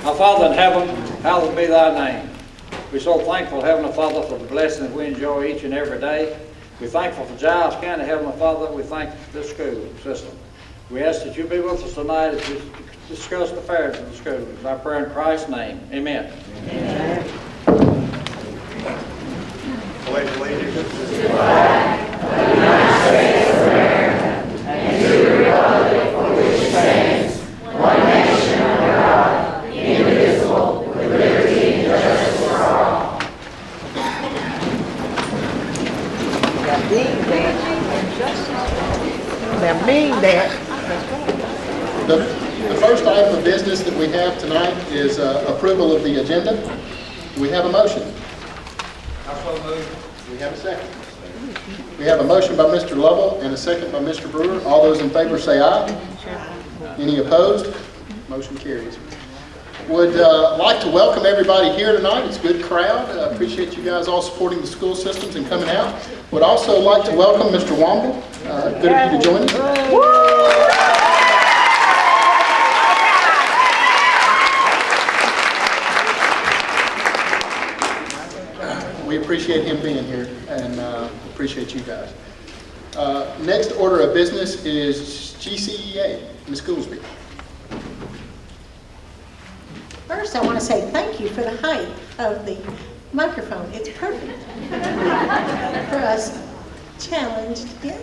Our Father in heaven, hallowed be thy name. We're so thankful, Heavenly Father, for the blessings we enjoy each and every day. We're thankful for Giles County, Heavenly Father. We thank this school system. We ask that you be with us tonight as we discuss the affairs of the school. It's our prayer in Christ's name. Amen. Amen. Pledge allegiance to the flag of the United States of America and to the republic for which it stands, one nation under God, indivisible, with liberty and justice for all. They're mean that. The first item of business that we have tonight is approval of the agenda. Do we have a motion? We have a second. We have a motion by Mr. Lovell and a second by Mr. Brewer. All those in favor say aye. Any opposed? Motion carries. Would like to welcome everybody here tonight. It's a good crowd. I appreciate you guys all supporting the school systems and coming out. Would also like to welcome Mr. Womble. Good of you to join us. We appreciate him being here and appreciate you guys. Next order of business is GCEA. Ms. Goolsby. First, I want to say thank you for the height of the microphone. It's perfect for us challenged. Yeah.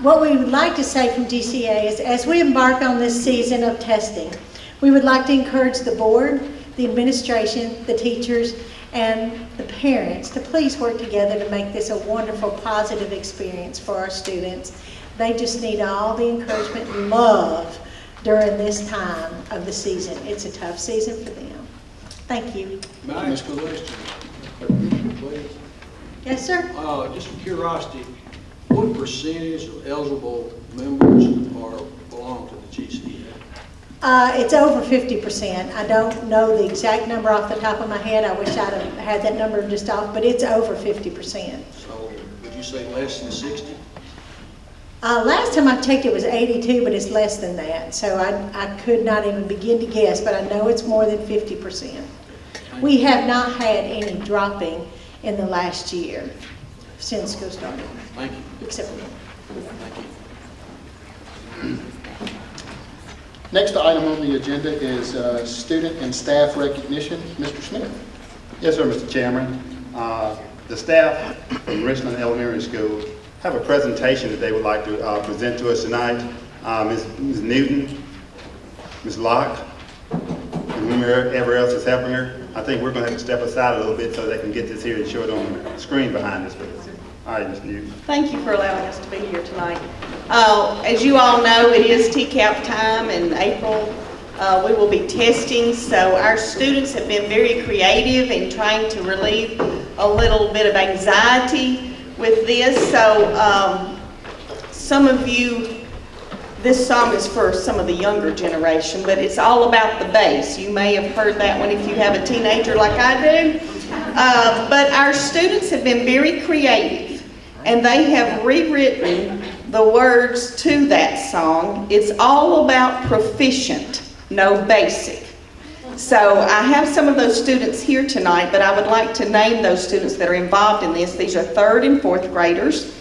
What we would like to say from GCA is, as we embark on this season of testing, we would like to encourage the board, the administration, the teachers, and the parents to please work together to make this a wonderful, positive experience for our students. They just need all the encouragement and love during this time of the season. It's a tough season for them. Thank you. May I ask a question, please? Yes, sir. Just from curiosity, what percentage of eligible members belong to the GCEA? It's over 50%. I don't know the exact number off the top of my head. I wish I'd have had that number just off, but it's over 50%. So would you say less than 60? Last time I checked it was 82, but it's less than that. So I could not even begin to guess, but I know it's more than 50%. We have not had any dropping in the last year since school started. Thank you. Except for Thank you. Next item on the agenda is student and staff recognition. Mr. Smith. Yes, sir, Mr. Chairman. The staff from Richland Elementary School have a presentation that they would like to present to us tonight. Ms. Newton, Ms. Locke, and whomever else is helping her. I think we're going to have to step aside a little bit so they can get this here and show it on the screen behind us. All right, Ms. Newton. Thank you for allowing us to be here tonight. As you all know, it is TCAP time in April. We will be testing, so our students have been very creative in trying to relieve a little bit of anxiety with this. So some of you, this song is for some of the younger generation, but it's all about the bass. You may have heard that one if you have a teenager like I do. But our students have been very creative, and they have rewritten the words to that song. It's all about proficient, no basic. So I have some of those students here tonight, but I would like to name those students that are involved in this. These are 3rd and 4th graders.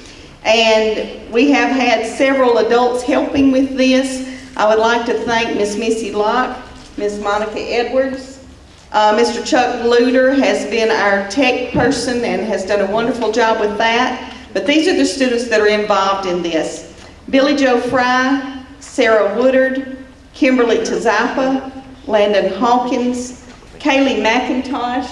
And we have had several adults helping with this. I would like to thank Miss Missy Locke, Miss Monica Edwards. Mr. Chuck Luder has been our tech person and has done a wonderful job with that. But these are the students that are involved in this. Billy Joe Fry, Sarah Woodard, Kimberly Tazapa, Landon Hawkins, Kaylee McIntosh,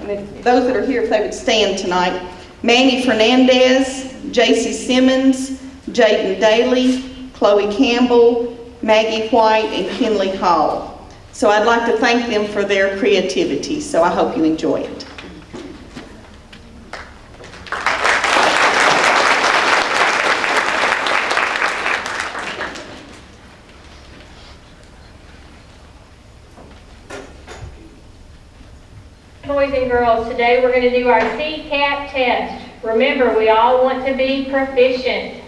and if those that are here, if they would stand tonight, Manny Fernandez, J.C. Simmons, Jaden Daly, Chloe Campbell, Maggie White, and Kinley Hall. So I'd like to thank them for their creativity, so I hope you enjoy it. Boys and girls, today we're going to do our CCAP test. Remember, we all want to be proficient.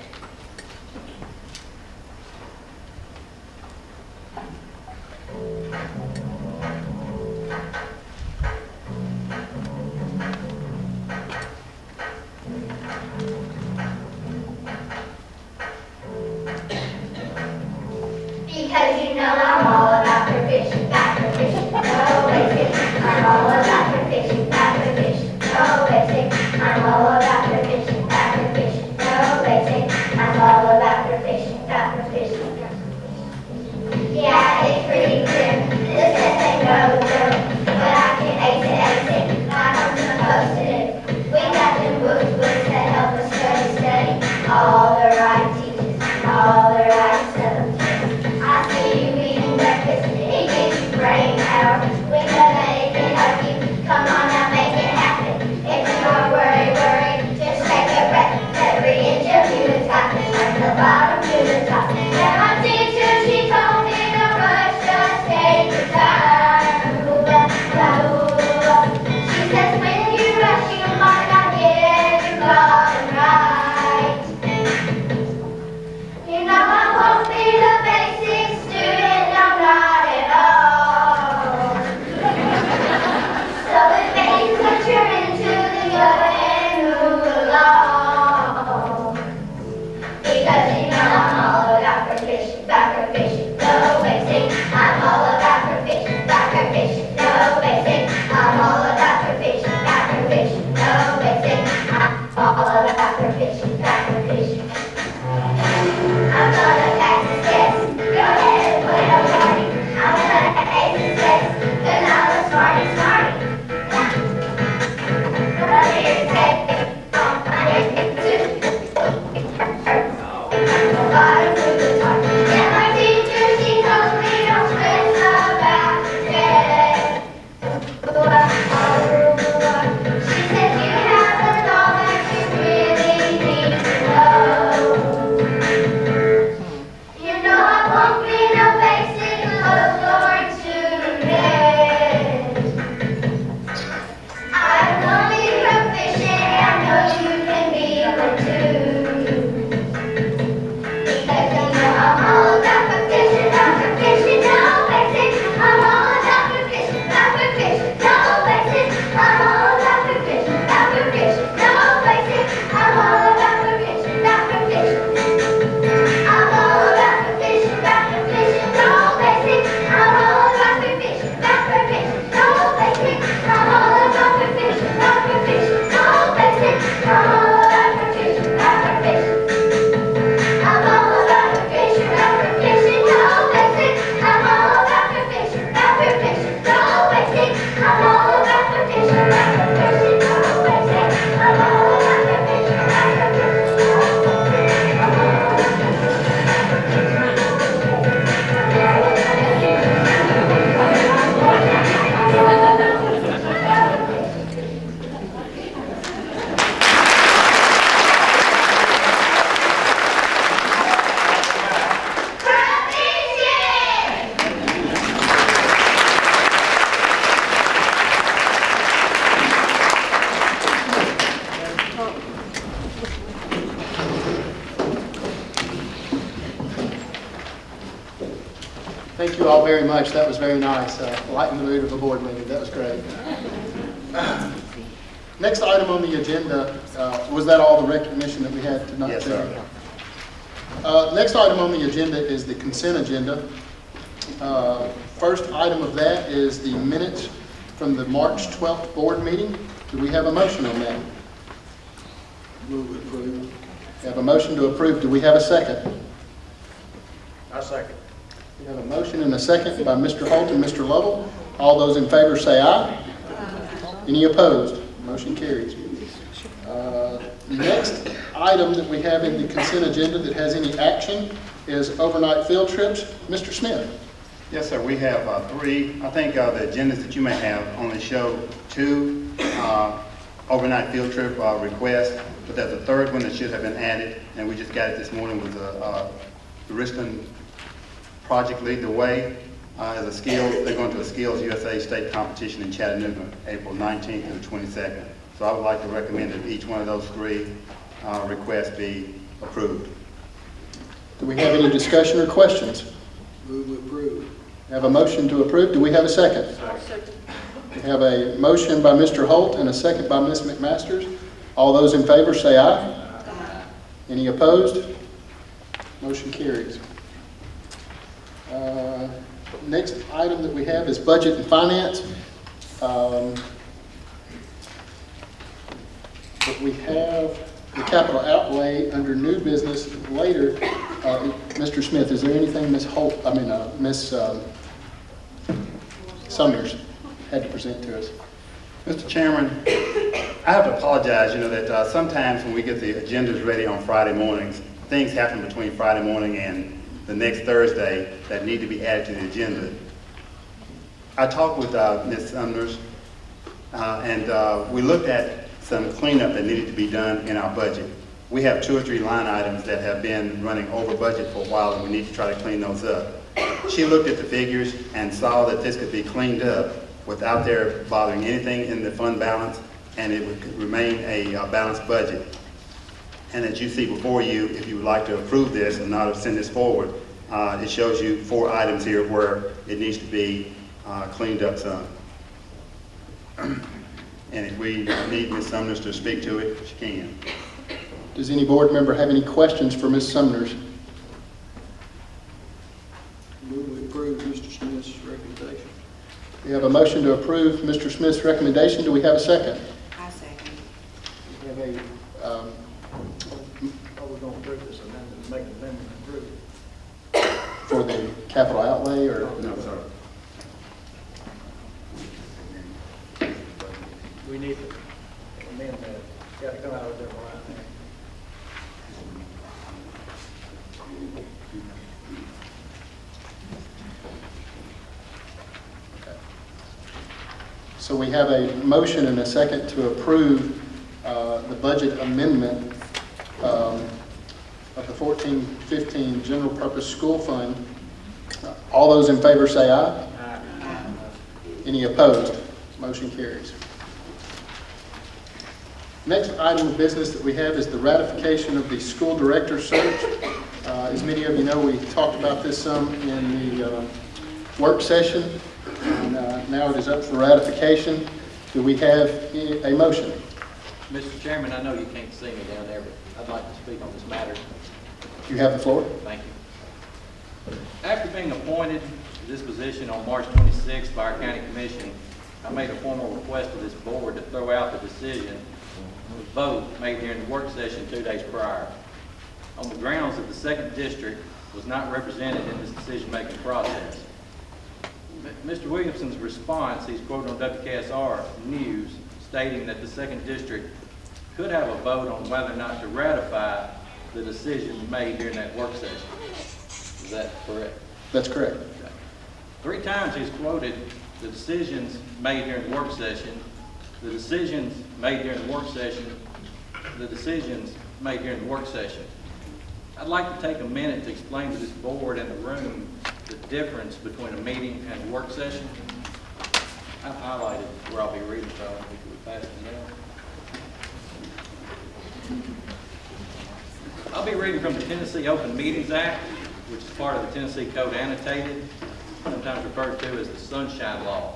Thank you all very much. That was very nice. Lighten the mood of a board meeting. That was great. Next item on the agenda, was that all the recognition that we had tonight? Yes, sir. Next item on the agenda is the consent agenda. First item of that is the minutes from the March 12th board meeting. Do we have a motion on that? Move approved. We have a motion to approve. Do we have a second? I second. We have a motion and a second by Mr. Holt and Mr. Lovell. All those in favor say aye. Any opposed? Motion carries. Next item that we have in the consent agenda that has any action is overnight field trips. Mr. Smith. Yes, sir, we have three. I think the agendas that you may have only show two overnight field trip requests, but there's a third one that should have been added, and we just got it this morning with the Richland Project Lead the Way as a skills. They're going to a Skills USA state competition in Chattanooga, April 19th through the 22nd. So I would like to recommend that each one of those three requests be approved. Do we have any discussion or questions? Move approved. We have a motion to approve. Do we have a second? Second. We have a motion by Mr. Holt and a second by Ms. McMasters. All those in favor say aye. Any opposed? Motion carries. Next item that we have is budget and finance. But we have the capital outlay under new business later. Mr. Smith, is there anything Ms. Summers had to present to us? Mr. Chairman, I have to apologize, that sometimes when we get the agendas ready on Friday mornings, things happen between Friday morning and the next Thursday that need to be added to the agenda. I talked with Ms. Summers, and we looked at some cleanup that needed to be done in our budget. We have 2 or 3 line items that have been running over budget for a while, and we need to try to clean those up. She looked at the figures and saw that this could be cleaned up without there bothering anything in the fund balance, and it would remain a balanced budget. And as you see before you, if you would like to approve this and not send this forward, it shows you 4 items here where it needs to be cleaned up some. And if we need Ms. Summers to speak to it, she can. Does any board member have any questions for Ms. Summers? Move approve Mr. Smith's recommendation. We have a motion to approve Mr. Smith's recommendation. Do we have a second? I second. We have a, Are we going to approve this amendment, make an amendment to approve it? for the capital outlay, or? No, sir. We need to amend that. It's got to come out of there right now. So we have a motion and a second to approve the budget amendment of the 14-15 General Purpose School Fund. All those in favor say aye. Any opposed? Motion carries. Next item of business that we have is the ratification of the school director search. As many of you know, we talked about this some in the work session, and now it is up for ratification. Do we have a motion? Mr. Chairman, I know you can't see me down there, but I'd like to speak on this matter. You have the floor. Thank you. After being appointed to this position on March 26th by our county commission, I made a formal request to this board to throw out the decision of the vote made during the work session 2 days prior, on the grounds that the second district was not represented in this decision-making process. Mr. Williamson's response, he's quoted on WKSR News, stating that the second district could have a vote on whether or not to ratify the decision made during that work session. Is that correct? That's correct. Okay. 3 times he's quoted the decisions made during the work session, the decisions made during the work session, the decisions made during the work session. I'd like to take a minute to explain to this board and the room the difference between a meeting and a work session. I've highlighted where I'll be reading from, if we could pass it down. I'll be reading from the Tennessee Open Meetings Act, which is part of the Tennessee Code Annotated. sometimes referred to as the Sunshine Law.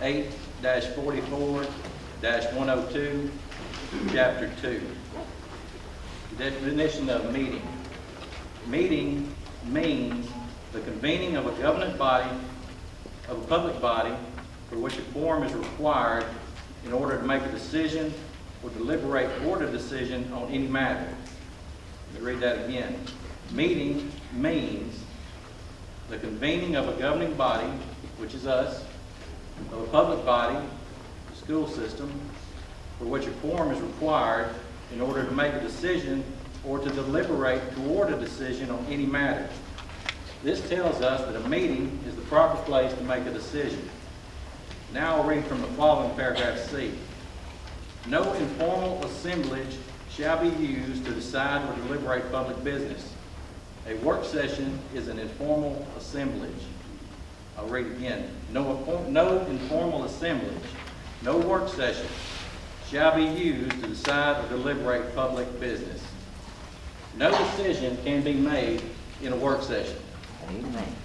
8-44-102, Chapter 2. Definition of meeting. Meeting means the convening of a governing body, of a public body, for which a quorum is required in order to make a decision or deliberate toward a decision on any matter. Let me read that again. Meeting means the convening of a governing body, which is us, of a public body, the school system, for which a quorum is required in order to make a decision or to deliberate toward a decision on any matter. This tells us that a meeting is the proper place to make a decision. Now I'll read from the following paragraph C. No informal assemblage shall be used to decide or deliberate public business. A work session is an informal assemblage. I'll read again. No informal assemblage, no work session shall be used to decide or deliberate public business. No decision can be made in a work session.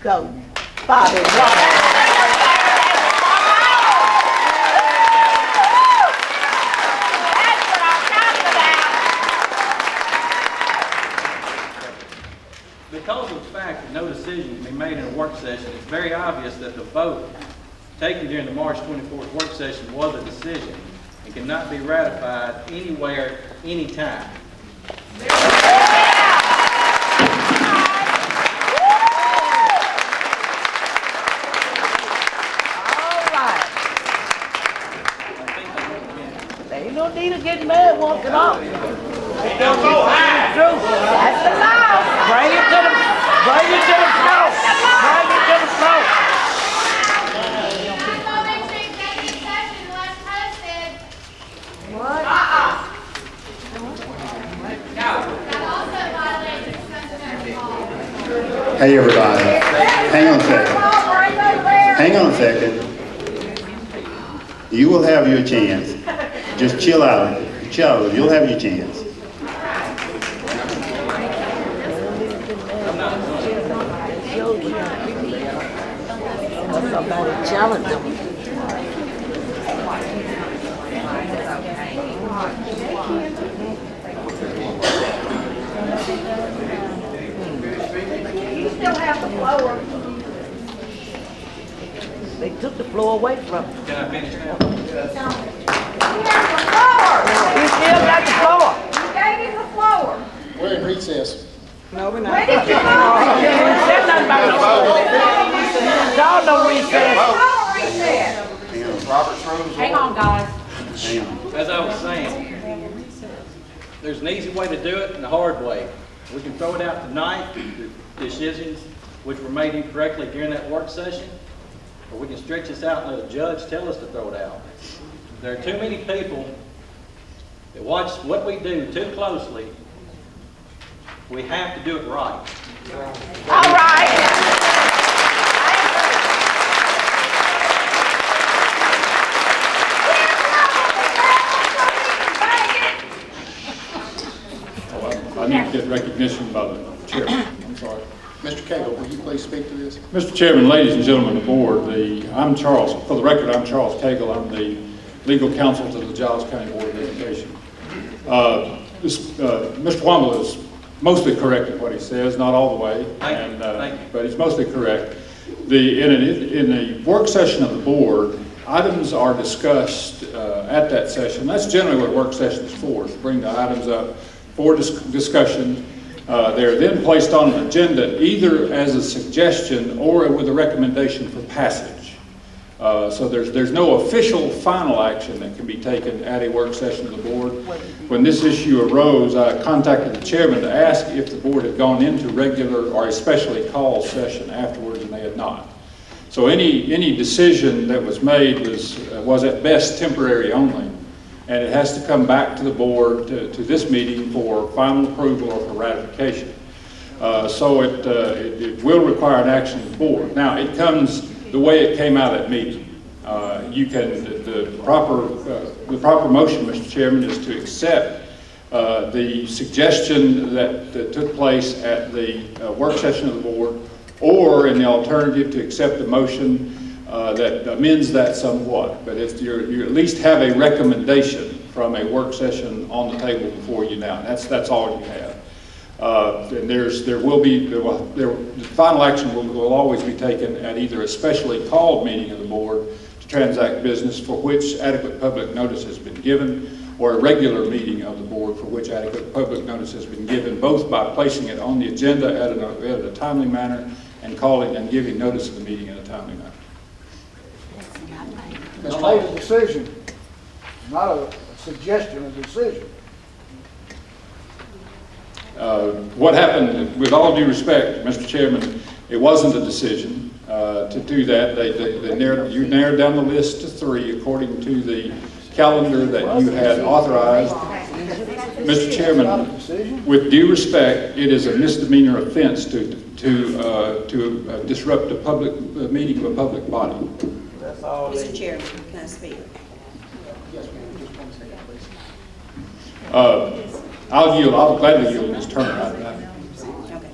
Go. Bobby. Because of the fact that no decision can be made in a work session, it's very obvious that the vote taken during the March 24th work session was a decision and cannot be ratified anywhere, anytime. Ain't no need of getting mad walking off. Ain't no go high. That's the law. Bring it to the floor. Bring it to the floor. What? Hey, everybody. Hang on a second. Hang on a second. You will have your chance. Just chill out. Chill out. You'll have your chance. Somebody challenge them. You still have the floor. They took the floor away from him. Can I finish now? He still got the floor. You gave him the floor. We're in recess. No, we're not. Where did you go? He didn't say nothing about no floor. Y'all know recess. Hang on, guys. Hang on. As I was saying, there's an easy way to do it and a hard way. We can throw it out tonight, the decisions which were made incorrectly during that work session, or we can stretch this out and let a judge tell us to throw it out. There are too many people that watch what we do too closely. We have to do it right. All right. I need to get recognition by the chairman. I'm sorry. Mr. Cagle, will you please speak to this? Mr. Chairman, ladies and gentlemen of the board, I'm Charles, for the record, I'm Charles Cagle. I'm the legal counsel to the Giles County Board of Education. Mr. Womble is mostly correct in what he says, not all the way, Thank you. but he's mostly correct. In a work session of the board, items are discussed at that session. That's generally what a work session is for, is to bring the items up for discussion. They're then placed on an agenda either as a suggestion or with a recommendation for passage. So there's no official final action that can be taken at a work session of the board. When this issue arose, I contacted the chairman to ask if the board had gone into regular or a specially called session afterwards, and they had not. So any decision that was made was at best temporary only, and it has to come back to the board to this meeting for final approval or for ratification. So it will require an action of the board. Now, it comes the way it came out at meeting. The proper motion, Mr. Chairman, is to accept the suggestion that took place at the work session of the board, or in the alternative, to accept a motion that amends that somewhat. But if you at least have a recommendation from a work session on the table before you now. That's all you have. And the final action will always be taken at either a specially called meeting of the board to transact business for which adequate public notice has been given, or a regular meeting of the board for which adequate public notice has been given, both by placing it on the agenda at a timely manner and calling and giving notice of the meeting in a timely manner. It's made a decision, not a suggestion, a decision. What happened, with all due respect, Mr. Chairman, it wasn't a decision to do that. You narrowed down the list to 3 according to the calendar that you had authorized. Mr. Chairman, with due respect, it is a misdemeanor offense to disrupt a meeting of a public body. Mr. Chairman, can I speak? Yes, ma'am, just 1 second, please. I'll gladly yield Ms. Turner. Okay.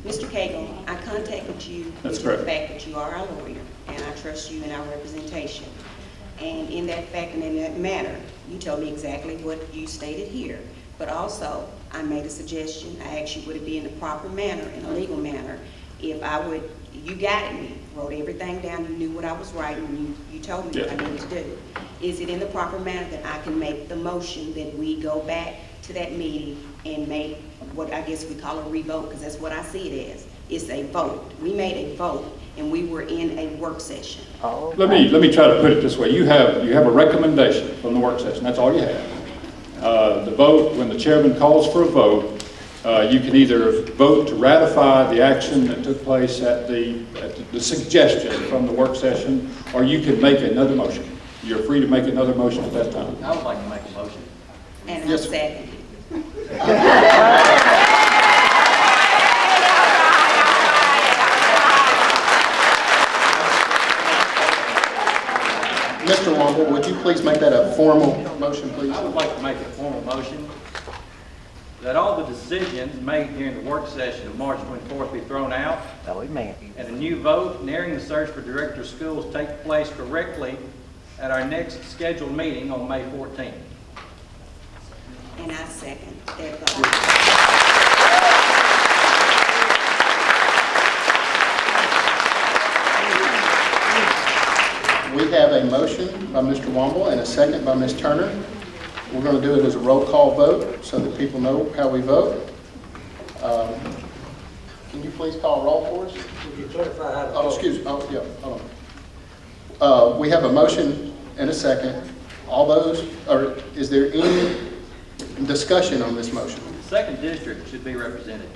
Mr. Cagle, I contacted you That's due to correct. the fact that you are our lawyer, and I trust you in our representation. And in that fact and in that manner, you told me exactly what you stated here. But also, I made a suggestion. I asked you, would it be in the proper manner, in a legal manner, if I would, you guided me, wrote everything down, you knew what I was writing, and you told me what I needed to do. Is it in the proper manner that I can make the motion that we go back to that meeting and make what I guess we call a revote, because that's what I see it as. It's a vote. We made a vote, and we were in a work session. Let me try to put it this way. You have a recommendation from the work session. That's all you have. The vote, when the chairman calls for a vote, you can either vote to ratify the action that took place at the suggestion from the work session, or you can make another motion. You're free to make another motion at that time. I would like to make a motion. And Yes, I sir. second it. Mr. Womble, would you please make that a formal motion, please? I would like to make a formal motion that all the decisions made during the work session of March 24th be thrown out, and a new vote narrowing the search for director of schools take place correctly at our next scheduled meeting on May 14th. And I second that vote. We have a motion by Mr. Womble and a second by Ms. Turner. We're going to do it as a roll call vote so that people know how we vote. Can you please call roll for us? Would you clarify how to Oh, vote? excuse me. Oh, yeah, hold on. We have a motion and a second. All those, or is there any discussion on this motion? The second district should be represented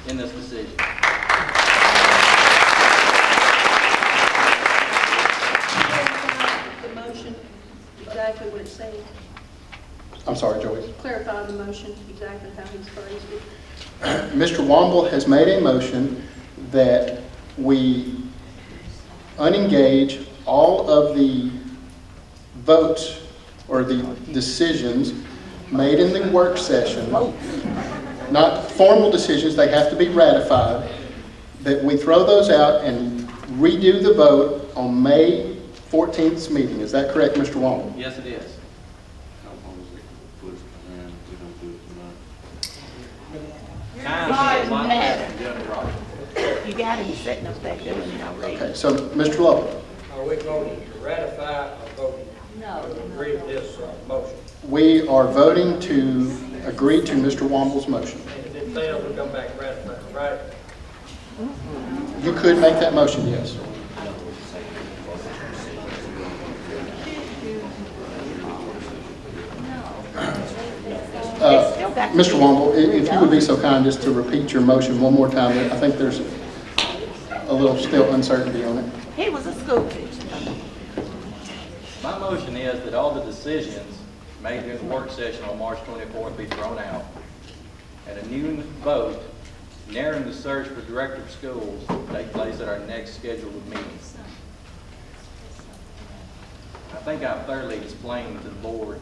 in this decision. The motion, exactly what it's saying. I'm sorry, Joyce. Clarify the motion, exactly how he's phrased it. Mr. Womble has made a motion that we unengage all of the votes or the decisions made in the work session, not formal decisions, they have to be ratified, that we throw those out and redo the vote on May 14th's meeting. Is that correct, Mr. Womble? Yes, it is. Time is a lot less than doing it right. You got him sitting up there doing it already. Okay, so Mr. Lovell, Are we voting to ratify or voting to agree to this motion? we are voting to agree to Mr. Womble's motion. And if it fails, we come back and ratify it, right? You could make that motion, yes. Mr. Womble, if you would be so kind just to repeat your motion one more time, I think there's a little still uncertainty on it. He was a school teacher. My motion is that all the decisions made during the work session on March 24th be thrown out, and a new vote narrowing the search for director of schools take place at our next scheduled meeting. I think I've thoroughly explained to the board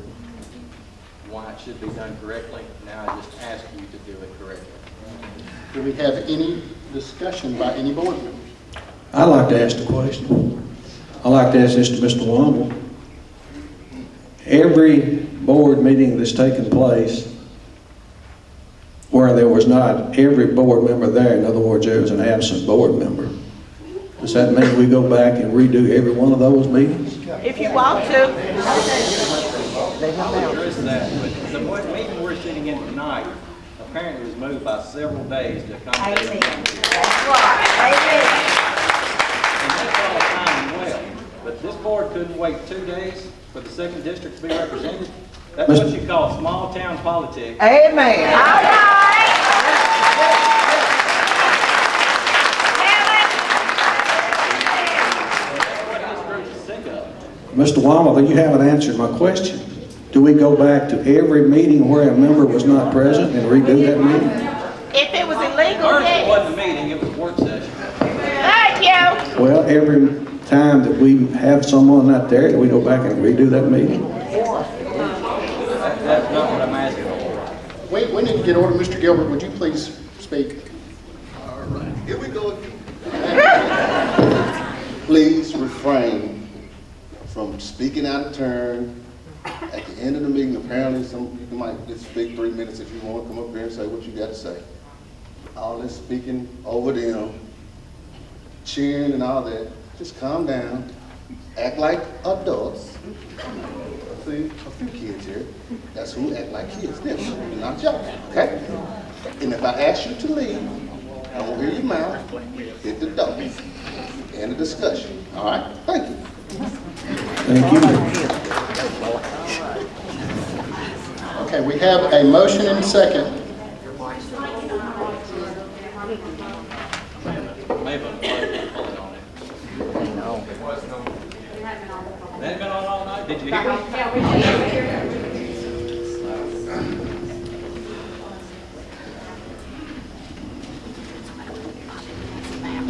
why it should be done correctly. Now I just ask you to do it correctly. Do we have any discussion by any board members? I'd like to ask the question. I'd like to ask this to Mr. Womble. Every board meeting that's taken place where there was not every board member there, in other words, there was an absent board member, does that mean we go back and redo every one of those meetings? If you want to. I'll address that, but the meeting we're sitting in tonight apparently was moved by several days to accommodate. Amen. That's right. Amen. And that's all fine and well, but this board couldn't wait 2 days for the second district to be represented? That's what you call small town politics. Amen. All right. Mr. Womble, you haven't answered my question. Do we go back to every meeting where a member was not present and redo that meeting? If it was illegal, First, it yes. wasn't a meeting, it was a work session. Thank you. Well, every time that we have someone not there, do we go back and redo that meeting? That's not what I'm asking for. We need to get order. Mr. Gilbert, would you please speak? All right, here we go again. Please refrain from speaking out of turn. At the end of the meeting, apparently you might just speak 3 minutes if you want to come up here and say what you got to say. All this speaking over them, cheering and all that, just calm down, act like adults. See, a few kids here, that's who act like kids, them, not y'all, okay? And if I ask you to leave, I won't hear your mouth, hit the door, end the discussion, all right? Thank you. Thank you. Okay, we have a motion and a second. Maybe I'm pulling on it. They hadn't been on all night? Did you hear it? Yeah, we did hear it.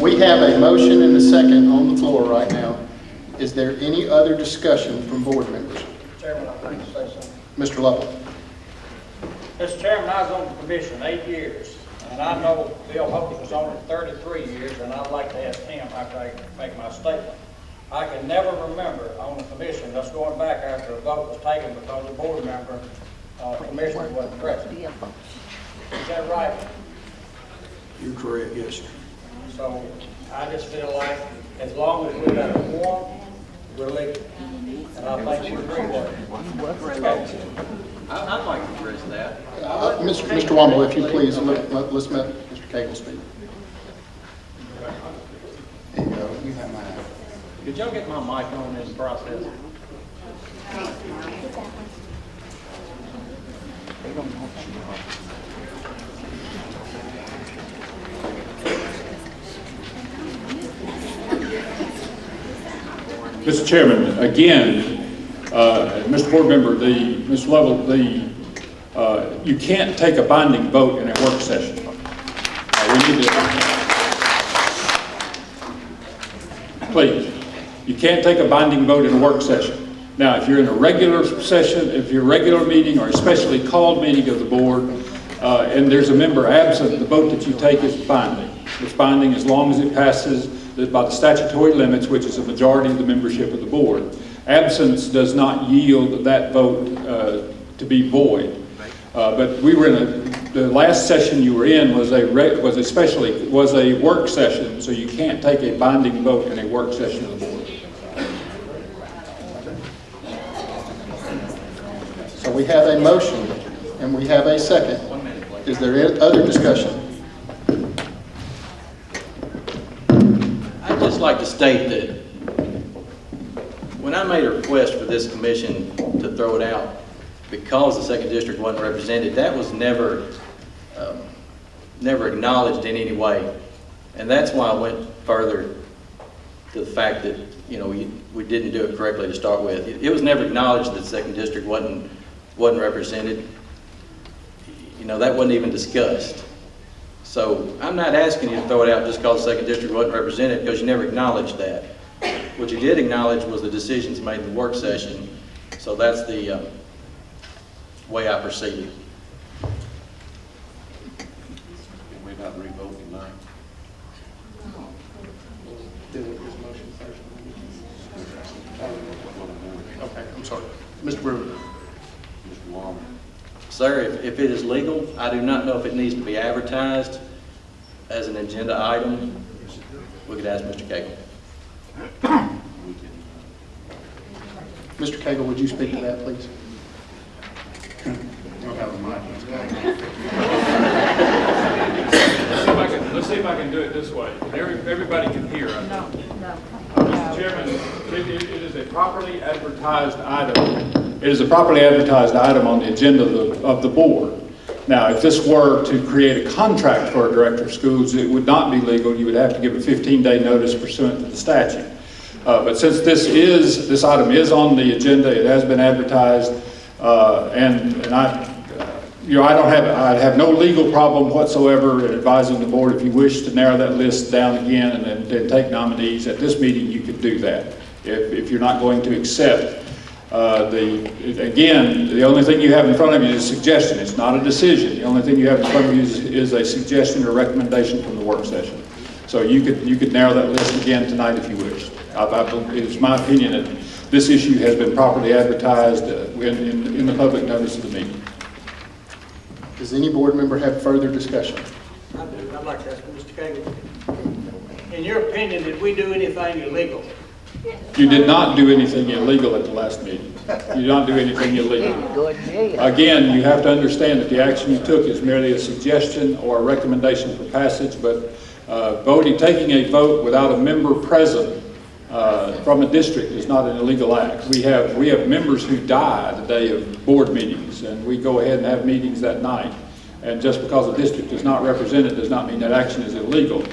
We have a motion and a second on the floor right now. Is there any other discussion from board members? Chairman, I'd like to say something. Mr. Lovell. Mr. Chairman, I was on the commission 8 years, and I know Bill Hope was on it 33 years, and I'd like to ask him after I make my statement. I can never remember on the commission, that's going back after a vote was taken because the board member, commissioner wasn't present. Is that right? You're correct, yes, sir. So I just feel like as long as we got a quorum, we're legal. And I think we agree with it. I'd like to address that. Mr. Womble, if you please, let's let Mr. Cagle speak. There you go. You have mine. Could y'all get my mic on this process? Mr. Chairman, again, Mr. Board Member, Mr. Lovell, you can't take a binding vote in a work session. We need to, please, you can't take a binding vote in a work session. Now, if you're in a regular session, if you're a regular meeting or a specially called meeting of the board, and there's a member absent, the vote that you take is binding. It's binding as long as it passes by the statutory limits, which is a majority of the membership of the board. Absence does not yield that vote to be void. But we were in the last session you were in was a work session, so you can't take a binding vote in a work session of the board. So we have a motion and we have a second. Is there other discussion? I'd just like to state that when I made a request for this commission to throw it out because the second district wasn't represented, that was never acknowledged in any way. And that's why I went further to the fact that, you know, we didn't do it correctly to start with. It was never acknowledged that the second district wasn't represented. You know, that wasn't even discussed. So I'm not asking you to throw it out just because the second district wasn't represented, because you never acknowledged that. What you did acknowledge was the decisions made in the work session. So that's the way I proceeded. Okay, I'm sorry. Mr. Brewer. Mr. Wong. Sir, if it is legal, I do not know if it needs to be advertised as an agenda item. We could ask Mr. Cagle. Mr. Cagle, would you speak to that, please? Don't have a mic. Let's see if I can do it this way. Everybody can hear. No. Mr. Chairman, it is a properly advertised item. It is a properly advertised item on the agenda of the board. Now, if this were to create a contract for a director of schools, it would not be legal. You would have to give a 15-day notice pursuant to the statute. But since this item is on the agenda, it has been advertised, and I have no legal problem whatsoever in advising the board if you wish to narrow that list down again and then take nominees at this meeting, you could do that. If you're not going to accept the only thing you have in front of you is a suggestion. It's not a decision. The only thing you have in front of you is a suggestion or recommendation from the work session. So you could narrow that list again tonight if you wish. It is my opinion that this issue has been properly advertised in the public notice of the meeting. Does any board member have further discussion? I do. I'd like to ask Mr. Cagle. In your opinion, did we do anything illegal? You did not do anything illegal at the last meeting. You did not do anything illegal. Again, you have to understand that the action you took is merely a suggestion or a recommendation for passage, but taking a vote without a member present from a district is not an illegal act. We have members who die the day of board meetings, and we go ahead and have meetings that night. And just because a district is not represented does not mean that action is illegal.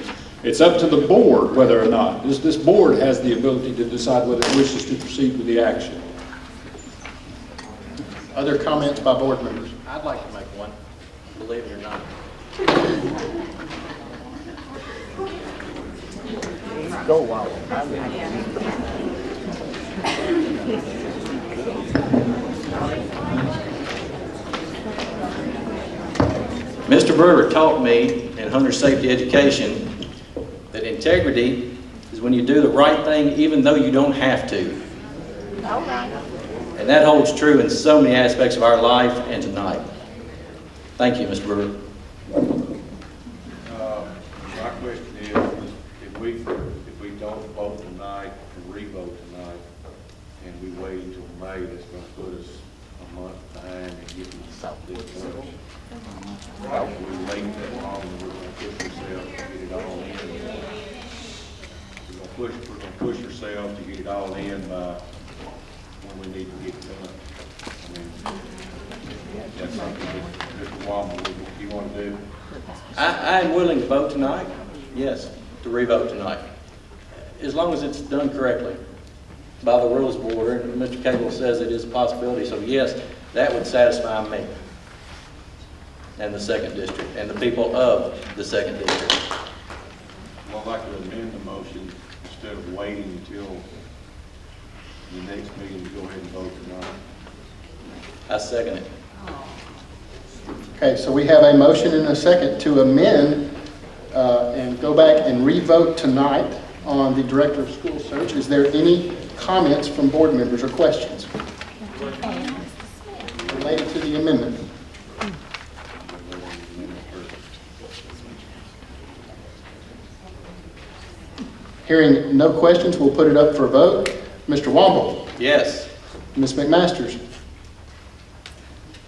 It's up to the board whether or not. This board has the ability to decide whether it wishes to proceed with the action. Other comments by board members? I'd like to make one, believe it or not. Go, wow. Mr. Brewer taught me in Hunter Safety Education that integrity is when you do the right thing even though you don't have to. And that holds true in so many aspects of our life and tonight. Thank you, Mr. Brewer. My question is, if we don't vote tonight and re-vote tonight, and we wait until May, that's going to put us a month behind and get this done. How can we wait that long, and we're going to push ourselves to get it all in? We're going to push ourselves to get it all in by when we need to get it done. I mean, that's something that Mr. Wamble, you want to do? I am willing to vote tonight, yes, to re-vote tonight, as long as it's done correctly by the rules board. And Mr. Cagle says it is a possibility, so yes, that would satisfy me and the second district and the people of the second district. Well, I'd like to amend the motion instead of waiting until the next meeting to go ahead and vote tonight. I second it. Okay, so we have a motion and a second to amend and go back and re-vote tonight on the Director of School Search. Is there any comments from board members or questions related to the amendment? Hearing no questions, we'll put it up for a vote. Mr. Wamble? Yes. Ms. McMasters?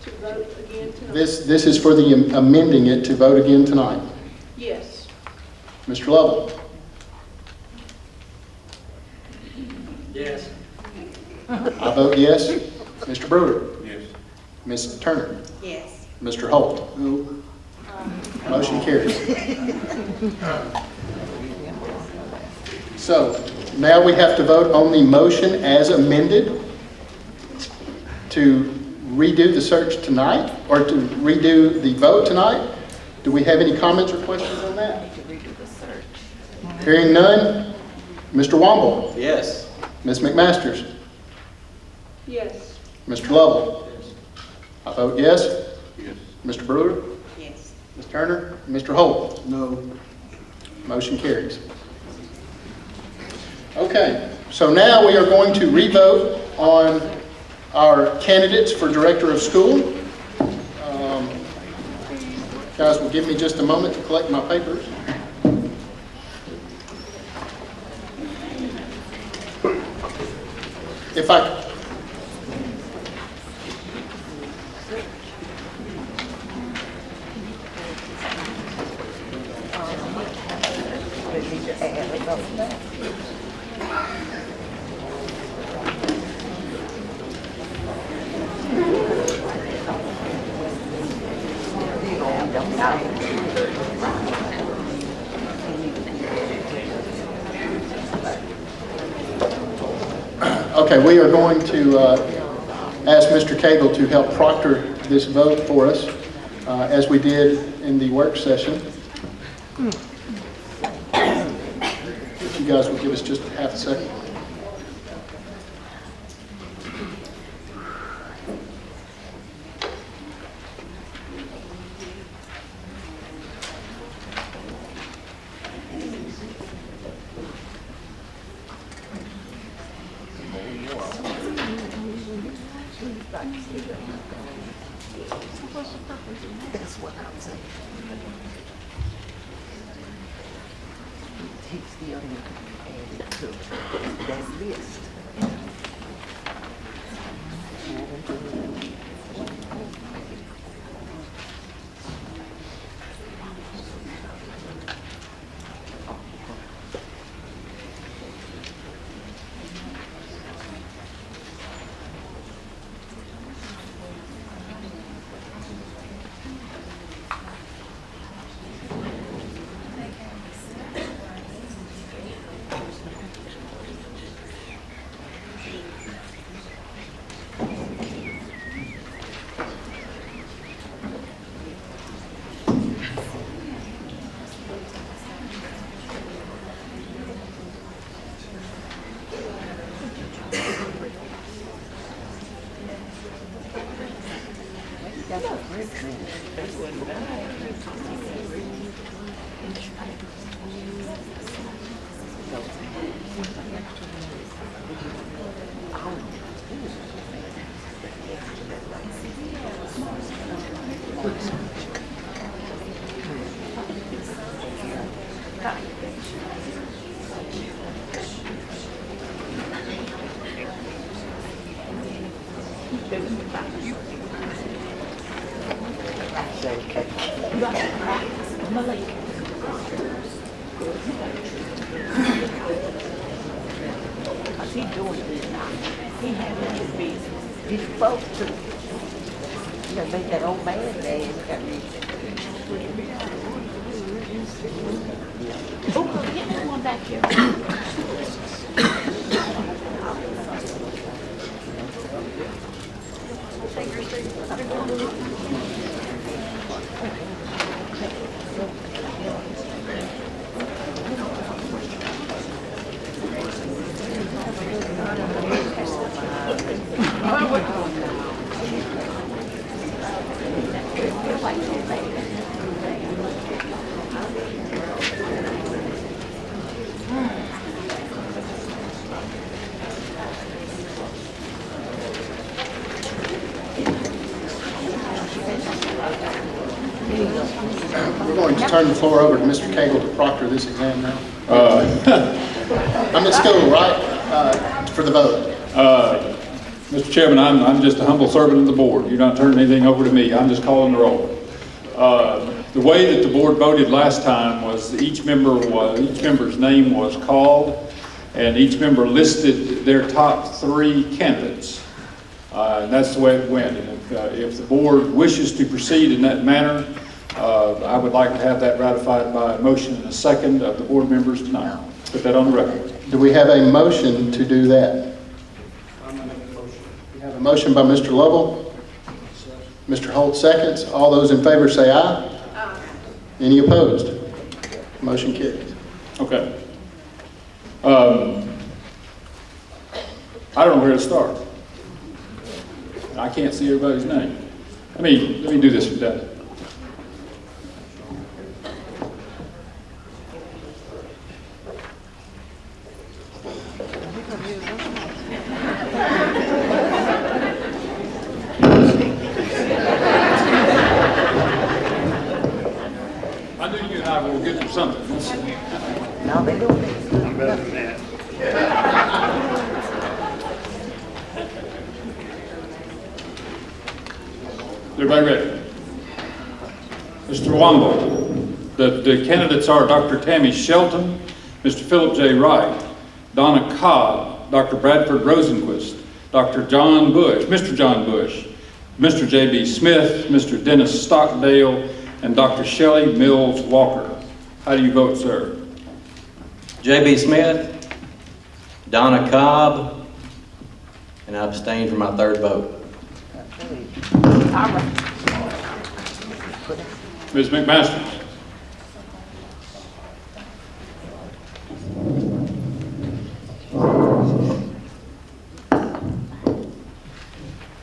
To vote again tonight? This is for the amending it to vote again tonight. Yes. Mr. Lovell? Yes. I vote yes. Mr. Brewer? Yes. Ms. Turner? Yes. Mr. Holt? Motion carries. So now we have to vote on the motion as amended to redo the search tonight, or to redo the vote tonight. Do we have any comments or questions on that? Hearing none, Mr. Wamble? Yes. Ms. McMasters? Yes. Mr. Lovell? I vote yes. Yes. Mr. Brewer? Yes. Ms. Turner? Mr. Holt? No. Motion carries. Okay, So now we are going to revote on our candidates for Director of School. Guys will give me just a moment to collect my papers. If I... Okay, we are going to ask Mr. Cagle to help proctor this vote for us, as we did in the work session. If you guys will give us just a half a second. That's what I'm saying. He still needs to be added to that list. We're going to turn the floor over to Mr. Cagle to proctor this exam now. I'm at school, right? For the vote. Mr. Chairman, I'm just a humble servant of the board. You're not turning anything over to me. I'm just calling the roll. The way that the board voted last time was each member's name was called, and each member listed their top 3 candidates. And that's the way it went. And if the board wishes to proceed in that manner, I would like to have that ratified by a motion and a second of the board members tonight. Put that on the record. Do we have a motion to do that? I'm going to make a motion. We have a motion by Mr. Lovell. Mr. Holt seconds. All those in favor say aye. Aye. Any opposed? Motion carries. Okay. I don't know where to start. I can't see everybody's name. Let me do this for that. everybody ready? Mr. Womble. The candidates are Dr. Tammy Shelton, Mr. Philip J. Wright, Donna Cobb, Dr. Bradford Rosenquist, Dr. John Bush, Mr. John Bush, Mr. J.B. Smith, Mr. Dennis Stockdale, and Dr. Shelley Mills Walker. How do you vote, sir? J.B. Smith, Donna Cobb, and I abstain from my third vote. Ms. McMasters.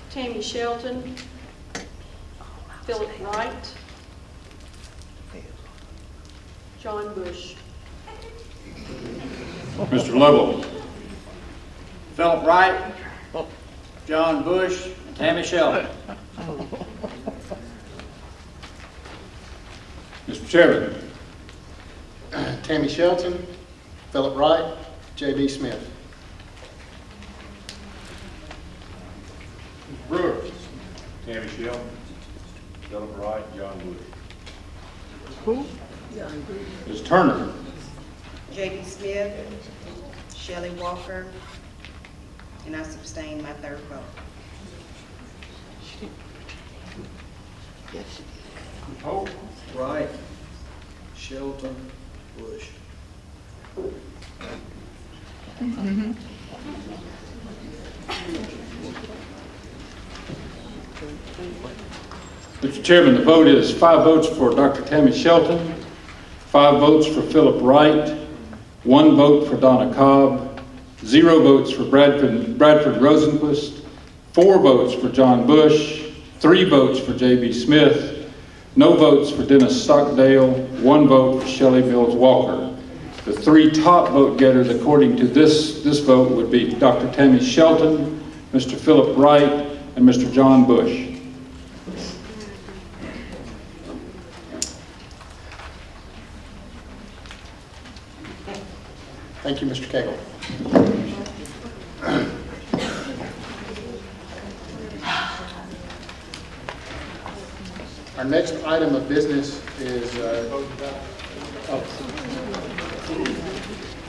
Tammy Shelton, Philip Wright, John Bush. Mr. Lovell. Philip Wright, John Bush, and Tammy Shelton. Mr. Chairman. Tammy Shelton, Philip Wright, J.B. Smith. Brewer. Tammy Shelton, Philip Wright, John Bush. Ms. Turner. J.B. Smith, Shelley Walker, and I abstain my third vote. Hope, Wright, Shelton, Bush. Mr. Chairman, the vote is 5 votes for Dr. Tammy Shelton, 5 votes for Philip Wright, 1 vote for Donna Cobb, 0 votes for Bradford Rosenquist, 4 votes for John Bush, 3 votes for J.B. Smith, no votes for Dennis Stockdale, 1 vote for Shelley Mills Walker. The 3 top vote getters according to this vote would be Dr. Tammy Shelton, Mr. Philip Wright, and Mr. John Bush. Thank you, Mr. Cagle. Our next item of business is,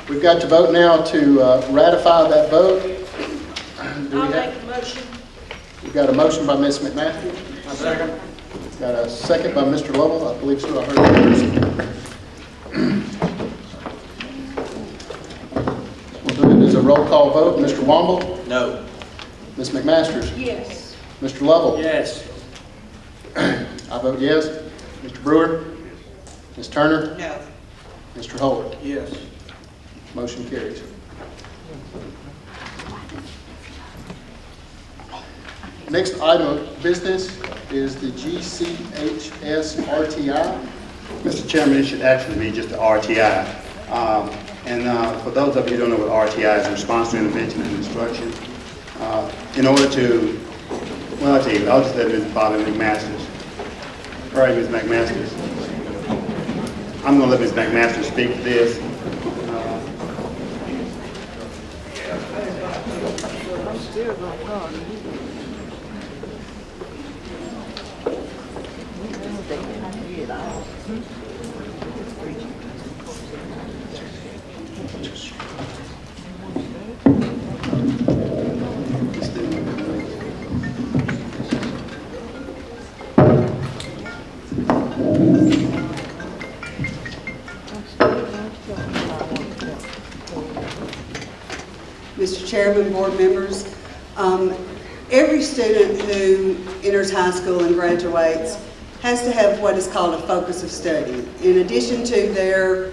we've got to vote now to ratify that vote. I'll make the motion. We've got a motion by Ms. McMaster. A second. Got a second by Mr. Lovell. I believe so. I heard that first. We'll do it as a roll call vote. Mr. Womble? No. Ms. McMasters? Yes. Mr. Lovell? Yes. I vote yes. Mr. Brewer? Ms. Turner? No. Mr. Holder? Yes. Motion carries. Next item of business is the GCHS RTI. Mr. Chairman, it should actually be just the RTI. For those of you who don't know what RTI is, Response to Intervention and Instruction. In order to, well, I'll tell you, I'll just let Ms. Bobby McMasters. All right, Ms. McMasters. I'm going to let Ms. McMasters speak to this. I'm still going to call you. Mr. Chairman, board members, every student who enters high school and graduates has to have what is called a focus of study. In addition to their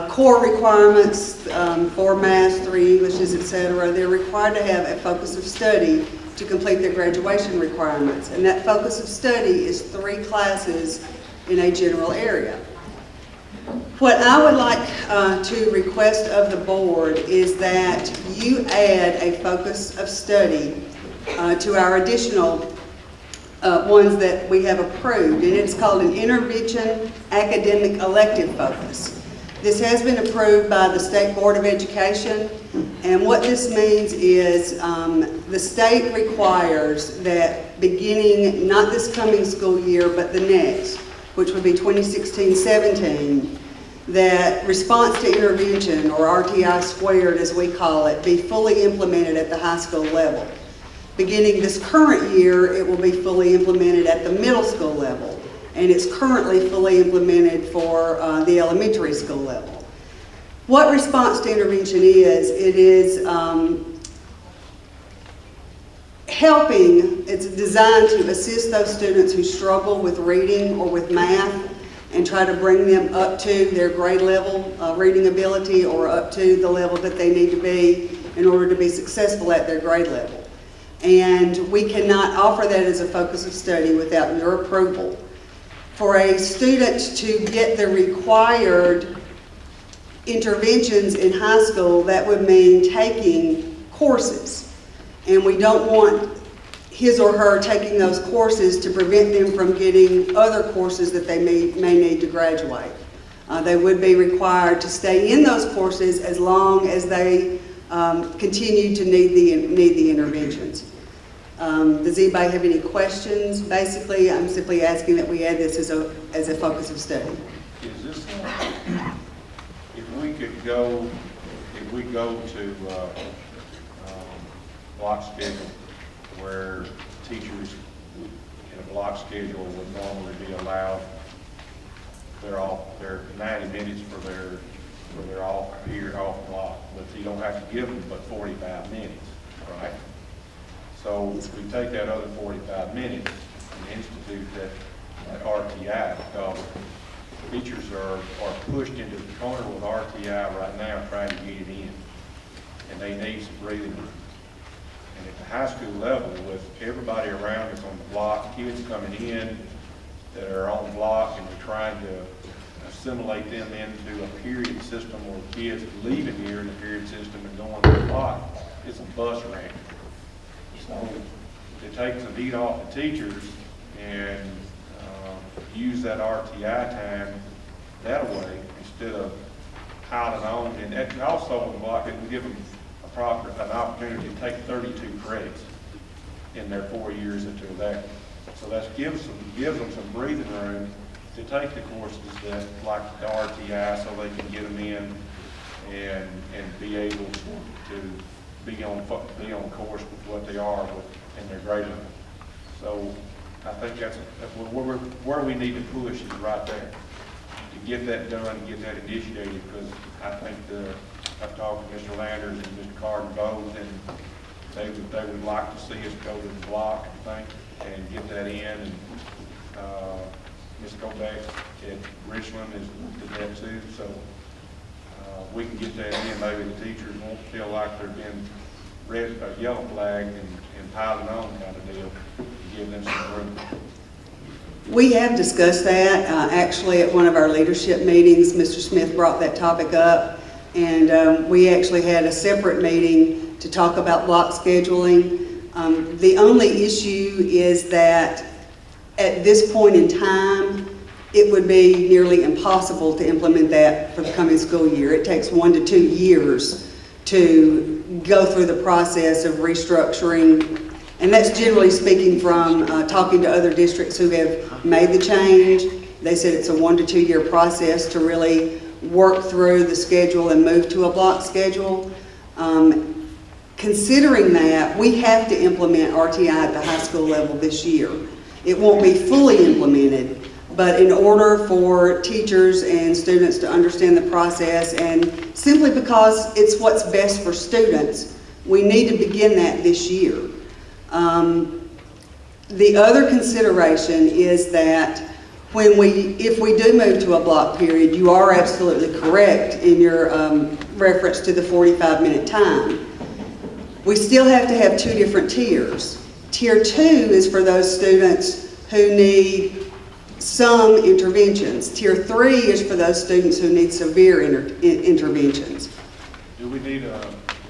core requirements for math, 3 Englishes, etc., they're required to have a focus of study to complete their graduation requirements. And that focus of study is 3 classes in a general area. What I would like to request of the board is that you add a focus of study to our additional ones that we have approved, and it's called an intervention academic elective focus. This has been approved by the State Board of Education, and what this means is the state requires that beginning, not this coming school year, but the next, which would be 2016-17, that response to intervention, or RTI squared as we call it, be fully implemented at the high school level. Beginning this current year, it will be fully implemented at the middle school level, and it's currently fully implemented for the elementary school level. What response to intervention is, it is helping, it's designed to assist those students who struggle with reading or with math and try to bring them up to their grade level reading ability or up to the level that they need to be in order to be successful at their grade level. And we cannot offer that as a focus of study without your approval. For a student to get the required interventions in high school, that would mean taking courses. And we don't want his or her taking those courses to prevent them from getting other courses that they may need to graduate. They would be required to stay in those courses as long as they continue to need the interventions. Does anybody have any questions? Basically, I'm simply asking that we add this as a focus of study. Is this, if we go to block schedule where teachers in a block schedule would normally be allowed, they're 90 minutes for their off block, but you don't have to give them but 45 minutes, right? So if we take that other 45 minutes and institute that RTI, because teachers are pushed into the corner with RTI right now trying to get it in, and they need some breathing room. And at the high school level, with everybody around us on the block, kids coming in that are on the block, and we're trying to assimilate them into a period system where kids leaving here in the period system and going to the block, it's a bus ramp. So to take some heat off the teachers and use that RTI time that way instead of piling on. And also on the block, it would give them an opportunity to take 32 credits in their 4 years that they're there. So that gives them some breathing room to take the courses that, like the RTI, so they can get them in and be able to be on course with what they are in their grade level. So I think that's where we need to push is right there to get that done and get that initiated, because I think I've talked to Mr. Landers and Mr. Carden both, and they would like to see us go to the block, I think, and get that in. And Ms. Kobeck at Richland did that too, so we can get that in. Maybe the teachers won't feel like they're being yellow flagged and piling on kind of deal, to give them some room. We have discussed that. Actually, at one of our leadership meetings, Mr. Smith brought that topic up, and we actually had a separate meeting to talk about block scheduling. The only issue is that at this point in time, it would be nearly impossible to implement that for the coming school year. It takes 1 to 2 years to go through the process of restructuring. And that's generally speaking from talking to other districts who have made the change. They said it's a 1 to 2 year process to really work through the schedule and move to a block schedule. Considering that, we have to implement RTI at the high school level this year. It won't be fully implemented, but in order for teachers and students to understand the process, and simply because it's what's best for students, we need to begin that this year. The other consideration is that if we do move to a block period, you are absolutely correct in your reference to the 45-minute time. We still have to have 2 different tiers. Tier 2 is for those students who need some interventions. Tier 3 is for those students who need severe interventions. Do we need an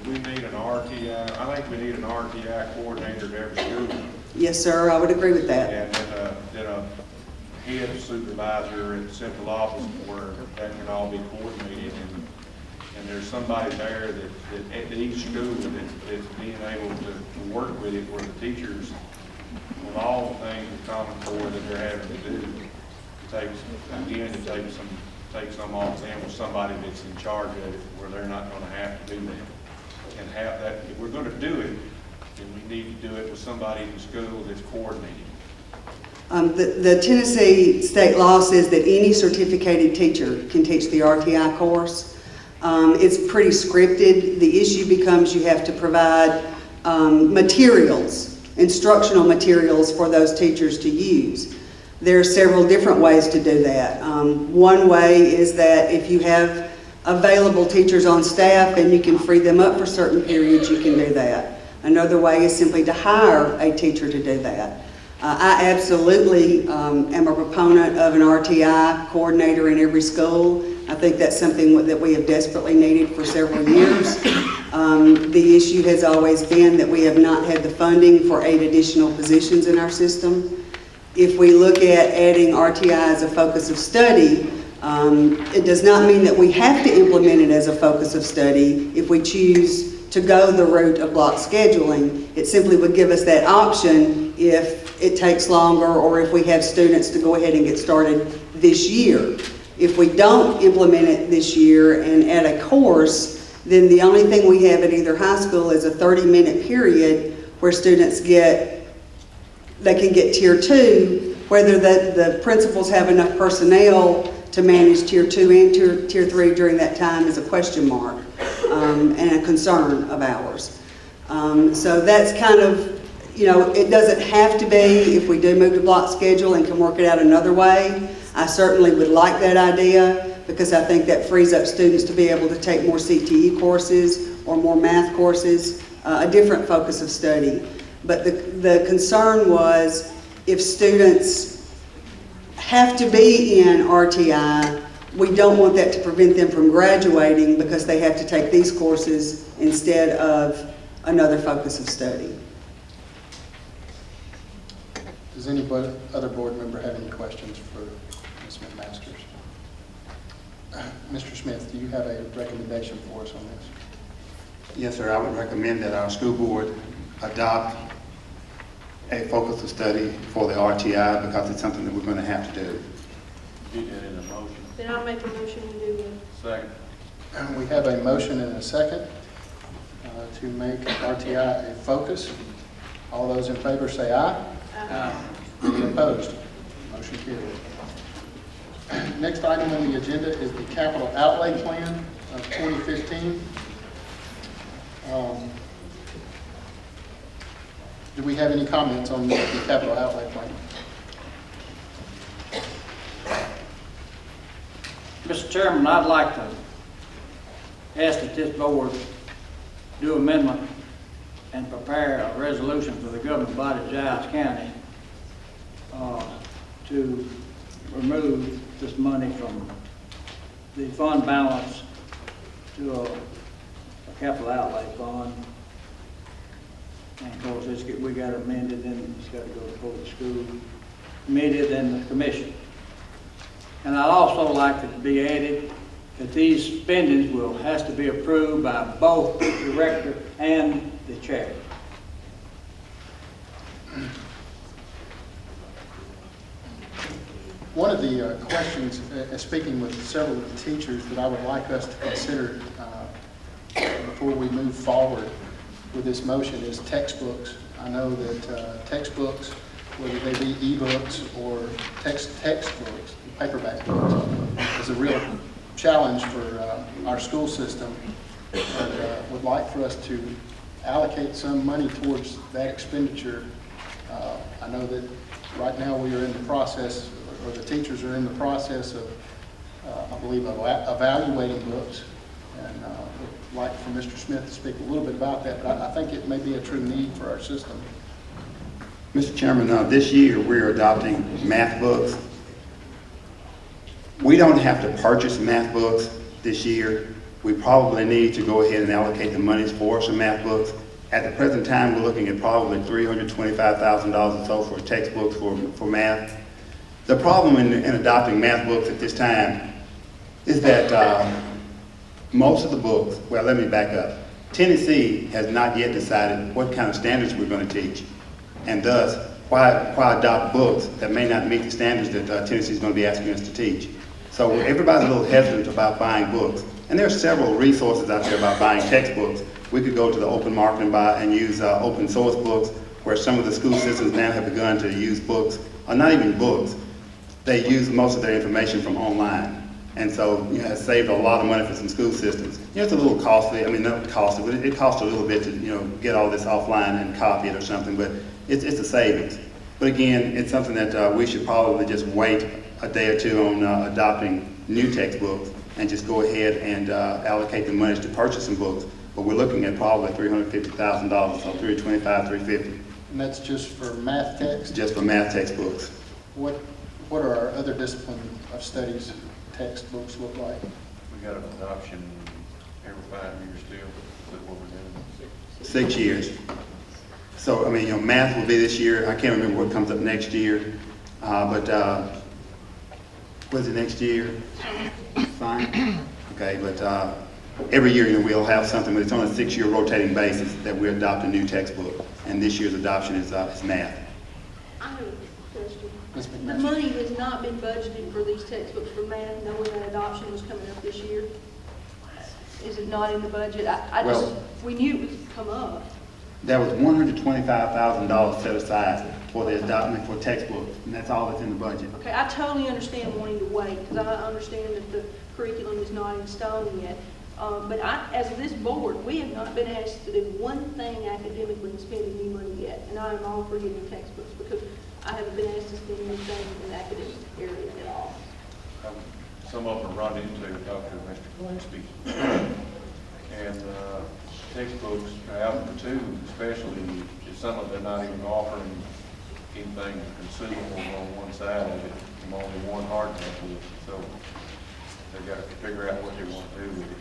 RTI? I think we need an RTI coordinator at every school. Yes, sir, I would agree with that. And then head supervisor at the central office where that can all be coordinated, and there's somebody there that at each school that's being able to work with it, where the teachers, with all the things in Common Core that they're having to do, take some off them with somebody that's in charge of it, where they're not gonna have to do that. And have that, if we're gonna do it, then we need to do it with somebody in the school that's coordinated. The Tennessee state law says that any certificated teacher can teach the RTI course. It's pretty scripted. The issue becomes you have to provide materials, instructional materials for those teachers to use. There are several different ways to do that. One way is that if you have available teachers on staff and you can free them up for certain periods, you can do that. Another way is simply to hire a teacher to do that. I absolutely am a proponent of an RTI coordinator in every school. I think that's something that we have desperately needed for several years. The issue has always been that we have not had the funding for 8 additional positions in our system. If we look at adding RTI as a focus of study, it does not mean that we have to implement it as a focus of study if we choose to go the route of block scheduling. It simply would give us that option if it takes longer or if we have students to go ahead and get started this year. If we don't implement it this year and add a course, then the only thing we have at either high school is a 30-minute period where students they can get Tier 2, whether the principals have enough personnel to manage Tier 2 and Tier 3 during that time is a question mark and a concern of ours. So that's kind of, it doesn't have to be if we do move to block schedule and can work it out another way. I certainly would like that idea because I think that frees up students to be able to take more CTE courses or more math courses, a different focus of study. But the concern was if students have to be in RTI, we don't want that to prevent them from graduating because they have to take these courses instead of another focus of study. Does any other board member have any questions for Ms. McMasters? Mr. Smith, do you have a recommendation for us on this? Yes, sir. I would recommend that our school board adopt a focus of study for the RTI because it's something that we're going to have to do. Do that in a motion. Then I'll make a motion to do that. Second. We have a motion and a second to make RTI a focus. All those in favor say aye. Aye. Any opposed? Motion carried. Next item on the agenda is the capital outlay plan of 2015. Do we have any comments on the capital outlay plan? Mr. Chairman, I'd like to ask that this board do amendment and prepare a resolution for the governing body of Giles County to remove this money from the fund balance to a capital outlay fund. And of course, we got it amended, and it's got to go before the school, amended and the commission. And I'd also like it to be added that these spendings has to be approved by both the director and the chair. One of the questions, speaking with several of the teachers, that I would like us to consider before we move forward with this motion is textbooks. I know that textbooks, whether they be e-books or textbooks, paperback books, is a real challenge for our school system, and would like for us to allocate some money towards that expenditure. I know that right now we are in the process, or the teachers are in the process of, I believe, evaluating books, and would like for Mr. Smith to speak a little bit about that, but I think it may be a true need for our system. Mr. Chairman, this year we're adopting math books. We don't have to purchase math books this year. We probably need to go ahead and allocate the monies for some math books. At the present time, we're looking at probably $325,000 or so for textbooks for math. The problem in adopting math books at this time is that most of the books, well, let me back up. Tennessee has not yet decided what kind of standards we're going to teach, and thus, why adopt books that may not meet the standards that Tennessee is going to be asking us to teach. So everybody's a little hesitant about buying books, and there are several resources out there about buying textbooks. We could go to the open market and buy and use open source books, where some of the school systems now have begun to use books, or not even books. They use most of their information from online. And so, you know, it's saved a lot of money for some school systems. You know, it's a little costly. I mean, not costly, but it costs a little bit to, you know, get all this offline and copy it or something, but it's a savings. But again, it's something that we should probably just wait a day or two on adopting new textbooks and just go ahead and allocate the money to purchase some books. But we're looking at probably $350,000, so $325,000, $350,000. And that's just for math text? Just for math textbooks. What are our other discipline of studies textbooks look like? We got an adoption every 5 years still. Is that what we're doing? 6 years. So, I mean, you know, math will be this year. I can't remember what comes up next year. But what's it next year? Fine. Okay, but every year, you know, we'll have something, but it's on a 6-year rotating basis that we adopt a new textbook. And this year's adoption is math. I have a question. The money has not been budgeted for these textbooks for math, knowing that adoption was coming up this year. Is it not in the budget? We knew it would come up. There was $125,000 set aside for the adoption for textbooks, and that's all that's in the budget. Okay, I totally understand wanting to wait, because I understand that the curriculum is not in stone yet. But as this board, we have not been asked to do one thing academically and spend any money yet. And I am all for getting textbooks, because I haven't been asked to spend anything in the academic area at all. Some of them run into Dr. Mr. Gillespie. And textbooks, Algebra 2 especially, is something they're not even offering anything consumable on one side of it, from only one hard copy. So they've got to figure out what they want to do with it.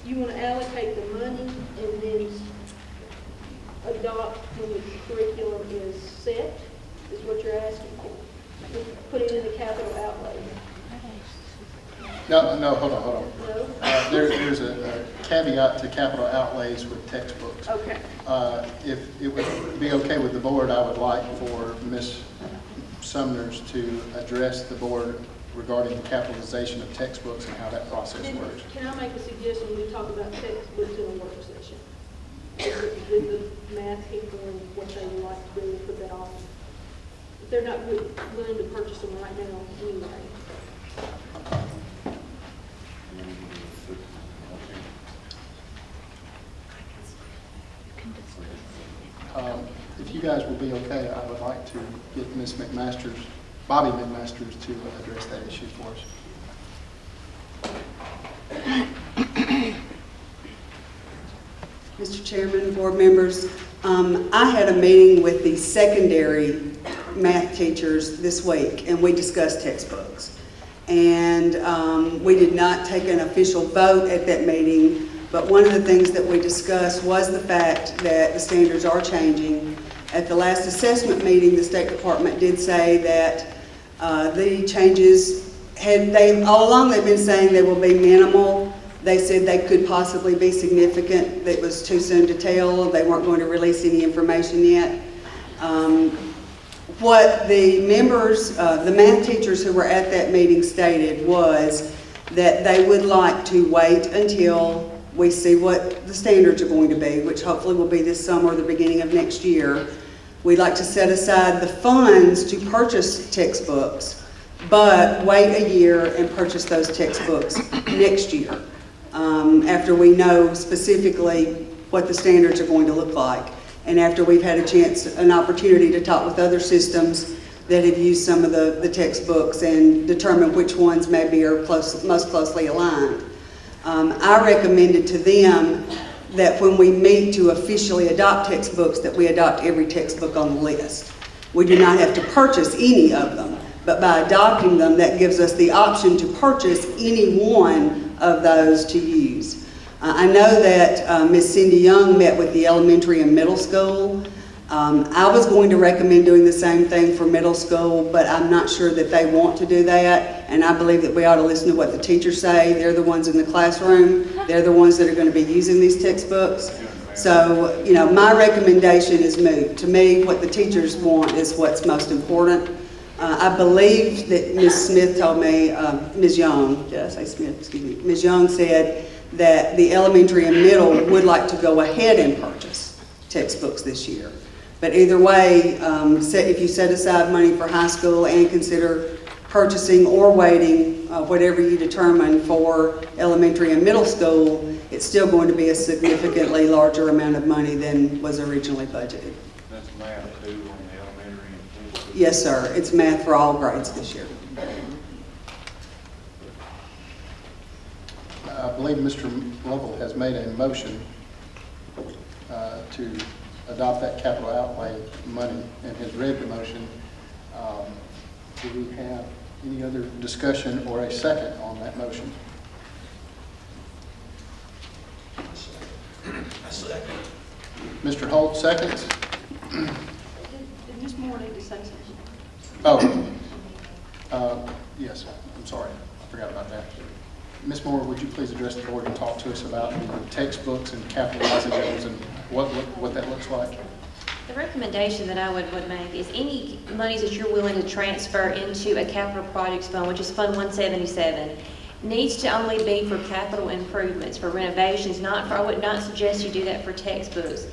You want to allocate the money and then adopt when the curriculum is set, is what you're asking for? Put it in the capital outlay. No, hold on. No? There's a caveat to capital outlays with textbooks. Okay. If it would be okay with the board, I would like for Ms. Sumners to address the board regarding the capitalization of textbooks and how that process works. Can I make a suggestion when we talk about textbooks in a work session? With the math people and what they would like to do, put that on. If they're not willing to purchase them right now anyway. If you guys will be okay, I would like to get Ms. McMasters, Bobby McMasters, to address that issue for us. Mr. Chairman, board members, I had a meeting with the secondary math teachers this week, and we discussed textbooks. And we did not take an official vote at that meeting, but one of the things that we discussed was the fact that the standards are changing. At the last assessment meeting, the State Department did say that the changes all along they've been saying they will be minimal. They said they could possibly be significant. It was too soon to tell. They weren't going to release any information yet. What the members, the math teachers who were at that meeting stated was that they would like to wait until we see what the standards are going to be, which hopefully will be this summer or the beginning of next year. We'd like to set aside the funds to purchase textbooks, but wait a year and purchase those textbooks next year, after we know specifically what the standards are going to look like, and after we've had an opportunity to talk with other systems that have used some of the textbooks and determine which ones maybe are most closely aligned. I recommended to them that when we meet to officially adopt textbooks, that we adopt every textbook on the list. We do not have to purchase any of them, but by adopting them, that gives us the option to purchase any one of those to use. I know that Ms. Cindy Young met with the elementary and middle school I was going to recommend doing the same thing for middle school, but I'm not sure that they want to do that. And I believe that we ought to listen to what the teachers say. They're the ones in the classroom. They're the ones that are going to be using these textbooks. So, you know, my recommendation is moot. To me, what the teachers want is what's most important. I believe that Ms. Smith told me, Ms. Young, did I say Smith? Excuse me. Ms. Young said that the elementary and middle would like to go ahead and purchase textbooks this year. But either way, if you set aside money for high school and consider purchasing or waiting, whatever you determine for elementary and middle school, it's still going to be a significantly larger amount of money than was originally budgeted. That's math too on the elementary and middle school. Yes, sir. It's math for all grades this year. I believe Mr. Lovell has made a motion to adopt that capital outlay money and has read the motion. Do we have any other discussion or a second on that motion? Second. Mr. Holt seconds. Did Ms. Moore need to say something? Yes, I'm sorry, I forgot about that. Ms. Moore, would you please address the board and talk to us about the textbooks and capitalizing those and what that looks like? The recommendation that I would make is any monies that you're willing to transfer into a capital projects fund, which is Fund 177, needs to only be for capital improvements, for renovations, I would not suggest you do that for textbooks.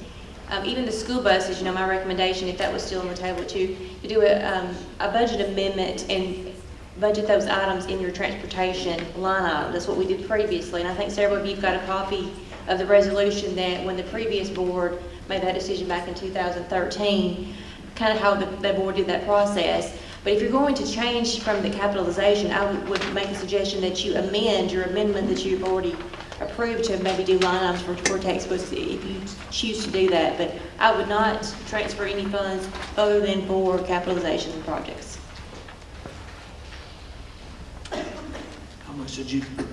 Even the school buses, you know, my recommendation, if that was still on the table too, to do a budget amendment and budget those items in your transportation line item. That's what we did previously, and I think several of you've got a copy of the resolution that when the previous board made that decision back in 2013, kind of how the board did that process. But if you're going to change from the capitalization, I would make a suggestion that you amend your amendment that you've already approved to maybe do line items for textbooks if you choose to do that. But I would not transfer any funds other than for capitalization projects.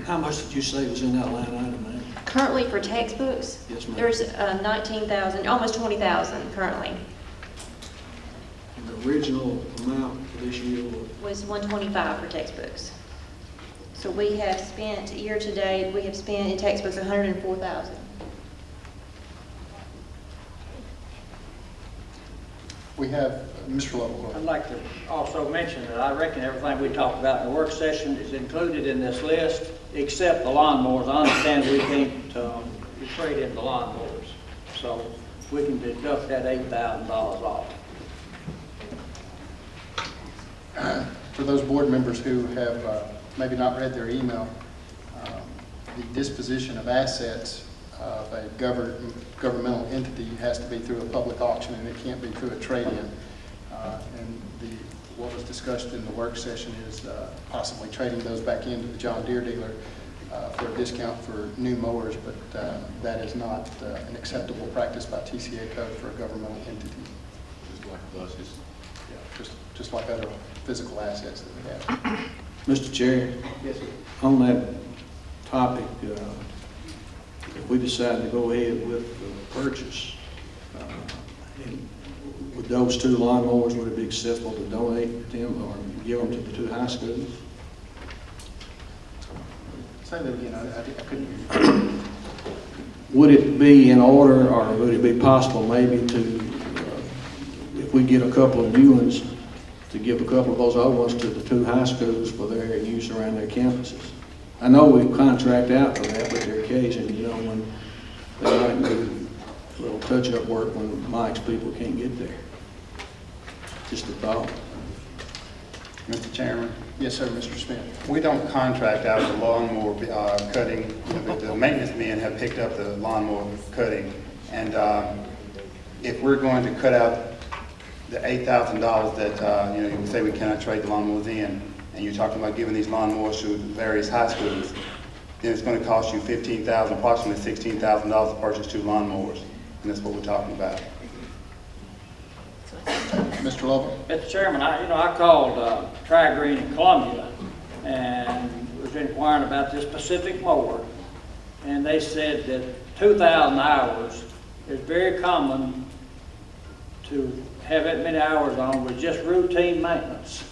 How much did you say was in that line item, ma'am? Currently for textbooks? Yes, ma'am. There's 19,000, almost 20,000 currently. And the original amount for this year Was 125 for textbooks. So we have spent, year to date, we have spent in textbooks 104,000. We have Mr. Lovell. I'd like to also mention that I reckon everything we talked about in the work session is included in this list, except the lawnmowers. I understand we can't trade in the lawnmowers, so we can deduct that $8,000 off. For those board members who have maybe not read their email, the disposition of assets of a governmental entity has to be through a public auction, and it can't be through a trade-in. And what was discussed in the work session is possibly trading those back into the John Deere dealer for a discount for new mowers, but that is not an acceptable practice by TCA code for a governmental entity. Just like buses. Yeah, just like other physical assets that we have. Mr. Chair? Yes, sir. On that topic, if we decide to go ahead with the purchase, with those two lawnmowers, would it be acceptable to donate them or give them to the two high schools? Say that again, I couldn't hear you. Would it be in order, or would it be possible maybe to, if we get a couple of new ones, to give a couple of those old ones to the two high schools for their use around their campuses? I know we contract out for that, but there are occasions, you know, when they might do a little touch-up work when Mike's people can't get there. Just a thought. Mr. Chairman? Yes, sir, Mr. Smith. We don't contract out the lawnmower cutting. The maintenance men have picked up the lawnmower cutting. And if we're going to cut out the $8,000 that, you say we cannot trade the lawnmowers in, and you're talking about giving these lawnmowers to various high schools, then it's going to cost you $15,000, approximately $16,000 to purchase two lawnmowers. And that's what we're talking about. Mr. Lovell? Mr. Chairman, I called Tri-Green in Columbia and was inquiring about this specific mower, and they said that 2,000 hours is very common to have that many hours on with just routine maintenance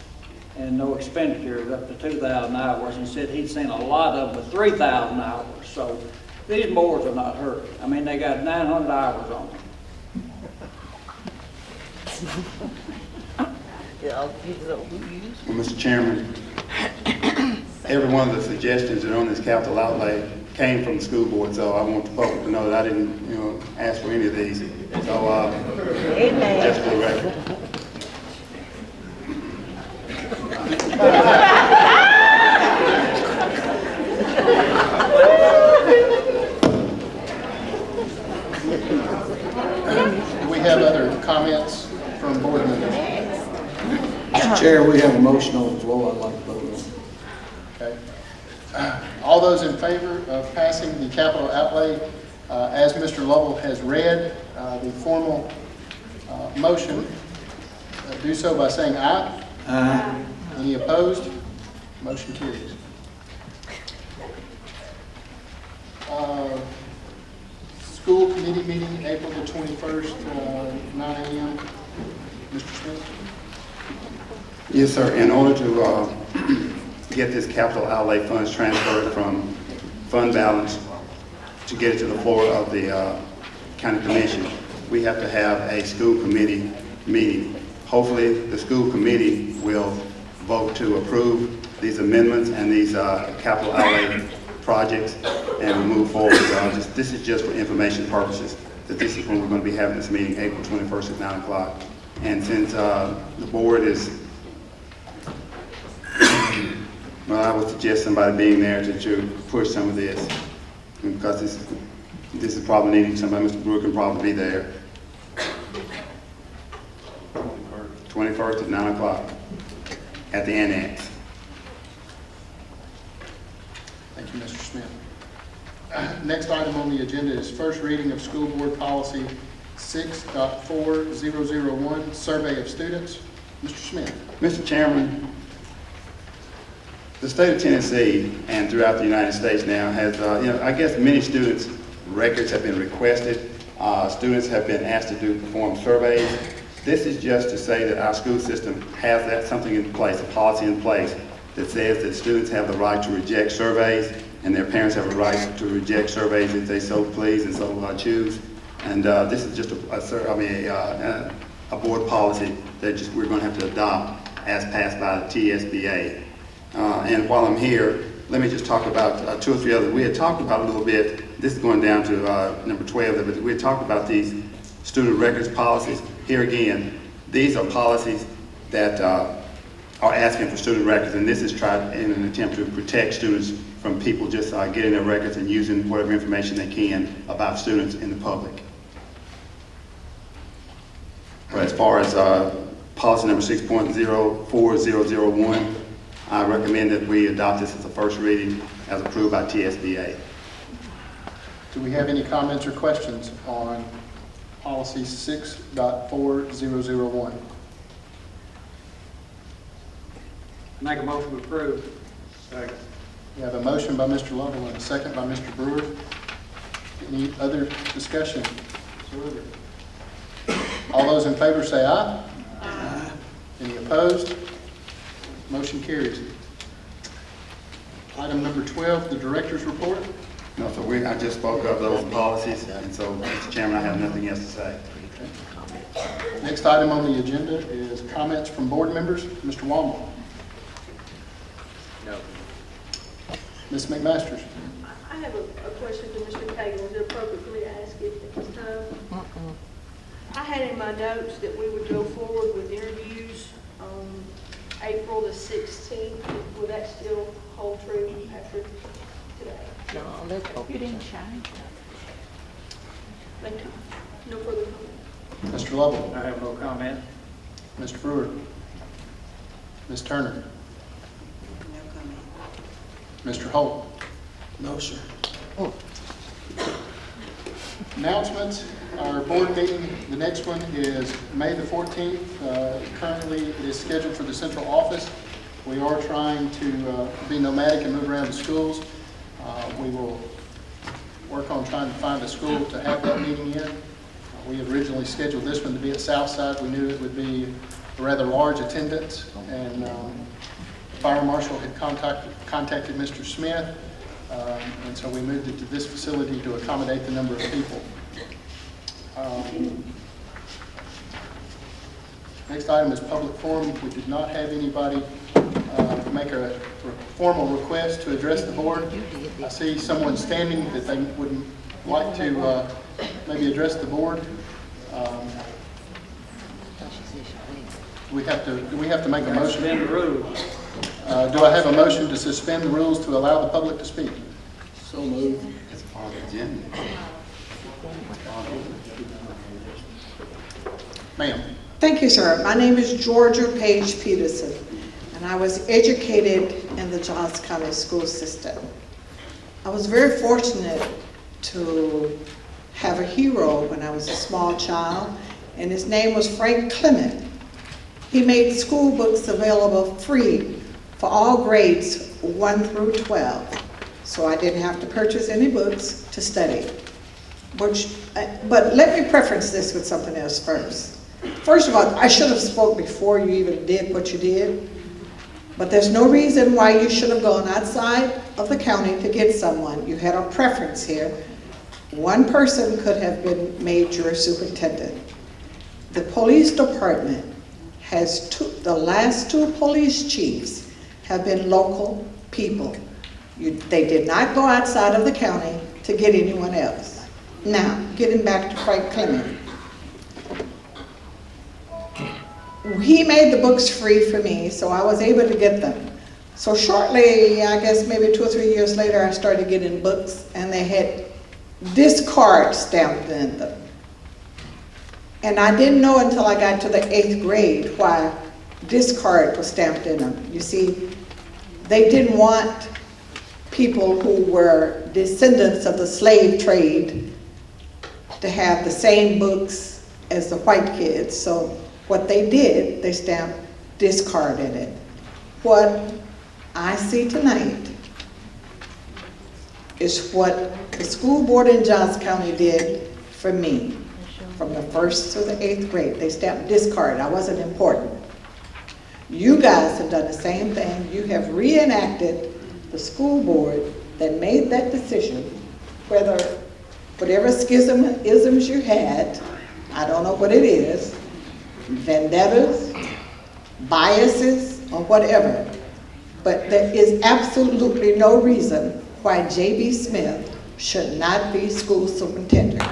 and no expenditures up to 2,000 hours. He said he'd seen a lot of them with 3,000 hours. So these boards are not hurt. I mean, they got 900 hours on them. Well, Mr. Chairman, every one of the suggestions that are on this capital outlay came from the school board, so I want the public to know that I didn't, ask for any of these. So, just for the record. Do we have other comments from board members? Mr. Chair, we have a motion on the floor I'd like to vote on. Okay. All those in favor of passing the capital outlay, as Mr. Lovell has read the formal motion, do so by saying aye. Aye. Any opposed? Motion carries. School committee meeting, April the 21st, 9 a.m. Mr. Smith? Yes, sir. In order to get this capital outlay funds transferred from fund balance to get it to the floor of the county commission, we have to have a school committee meeting. Hopefully, the school committee will vote to approve these amendments and these capital outlay projects and move forward. So this is just for information purposes, that this is when we're going to be having this meeting, April 21st at 9 o'clock. And since the board is, well, I would suggest somebody being there to push some of this, because this is probably needing somebody. Mr. Brewer can probably be there. 21st at 9 o'clock at the annex. Thank you, Mr. Smith. Next item on the agenda is first reading of school board policy 6.4001, survey of students. Mr. Smith. Mr. Chairman, the state of Tennessee and throughout the United States now has, I guess many students' records have been requested. Students have been asked to perform surveys. This is just to say that our school system has something in place, a policy in place that says that students have the right to reject surveys, and their parents have a right to reject surveys if they so please and so choose. And this is just a board policy that we're going to have to adopt as passed by the TSBA. And while I'm here, let me just talk about 2 or 3 others. We had talked about a little bit, this is going down to number 12, but we had talked about these student records policies. Here again, these are policies that are asking for student records, and this is tried in an attempt to protect students from people just getting their records and using whatever information they can about students in the public. But as far as policy number 6.04001, I recommend that we adopt this as a first reading as approved by TSBA. Do we have any comments or questions on policy 6.4001? Make a motion to approve. Second. We have a motion by Mr. Lovell and a second by Mr. Brewer. Any other discussion? All those in favor say aye. Aye. Any opposed? Motion carries. Item number 12, the director's report. No, so I just spoke of those policies, and so, Mr. Chairman, I have nothing else to say. Okay. Next item on the agenda is comments from board members. Mr. Wallman. No. Ms. McMasters. I have a question to Mr. Cagle. Is it appropriate for me to ask it at this time? I had in my notes that we would go forward with interviews on April the 16th. Will that still hold true after today? No, let's hope you didn't change. Thank you. No further comment. Mr. Lovell. I have no comment. Mr. Brewer. Ms. Turner. No comment. Mr. Holt. No, sir. Announcements. Our board meeting, the next one is May the 14th. Currently, it is scheduled for the central office. We are trying to be nomadic and move around the schools. We will work on trying to find a school to have that meeting in. We had originally scheduled this one to be at Southside. We knew it would be a rather large attendance, and the fire marshal had contacted Mr. Smith, and so we moved it to this facility to accommodate the number of people. Next item is public forum. We did not have anybody make a formal request to address the board. I see someone standing that they would like to maybe address the board. Do we have to make a motion? Suspend the rules. Do I have a motion to suspend the rules to allow the public to speak? So moved. That's part of the agenda. Ma'am. Thank you, sir. My name is Georgia Page Peterson, and I was educated in the Johns County school system. I was very fortunate to have a hero when I was a small child, and his name was Frank Clement. He made school books available free for all grades 1 through 12, so I didn't have to purchase any books to study. But let me preference this with something else first. First of all, I should have spoke before you even did what you did, but there's no reason why you should have gone outside of the county to get someone. You had a preference here. One person could have been made your superintendent. The police department has the last 2 police chiefs have been local people. They did not go outside of the county to get anyone else. Now, getting back to Frank Clement. He made the books free for me, so I was able to get them. So shortly, I guess maybe 2 or 3 years later, I started getting books, and they had discard stamped in them. And I didn't know until I got to the 8th grade why discard was stamped in them. You see, they didn't want people who were descendants of the slave trade to have the same books as the white kids. So what they did, they stamped discard in it. What I see tonight is what the school board in Johns County did for me. From the 1st to the 8th grade, they stamped discard. I wasn't important. You guys have done the same thing. You have reenacted the school board that made that decision, whatever schisms you had, I don't know what it is, vendettas, biases, or whatever. But there is absolutely no reason why J.B. Smith should not be school superintendent.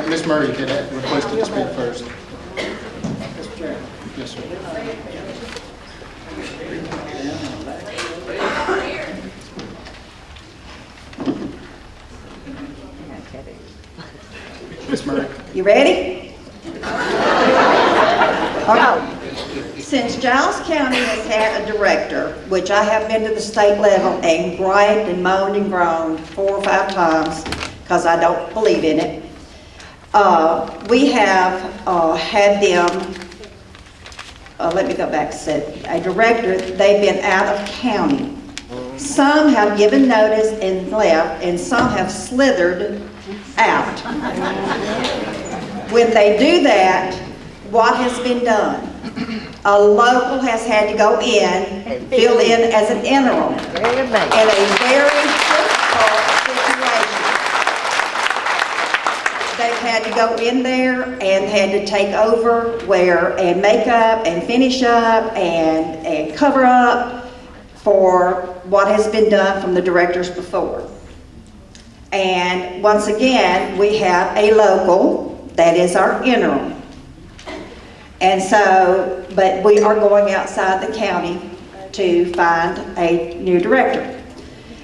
Ms. Murray had requested to speak first. Mr. Chairman. Yes, sir. Ms. Murray. You ready? Okay. Since Giles County has had a director, which I have been to the state level and griped and moaned and groaned 4 or 5 times because I don't believe in it, we have had them, let me go back a second, a director, they've been out of county. Some have given notice and left, and some have slithered out. When they do that, what has been done? A local has had to go in, fill in as an interim in a very difficult situation. They've had to go in there and had to take over and make up and finish up and cover up for what has been done from the directors before. And once again, we have a local that is our interim. And so, but we are going outside the county to find a new director.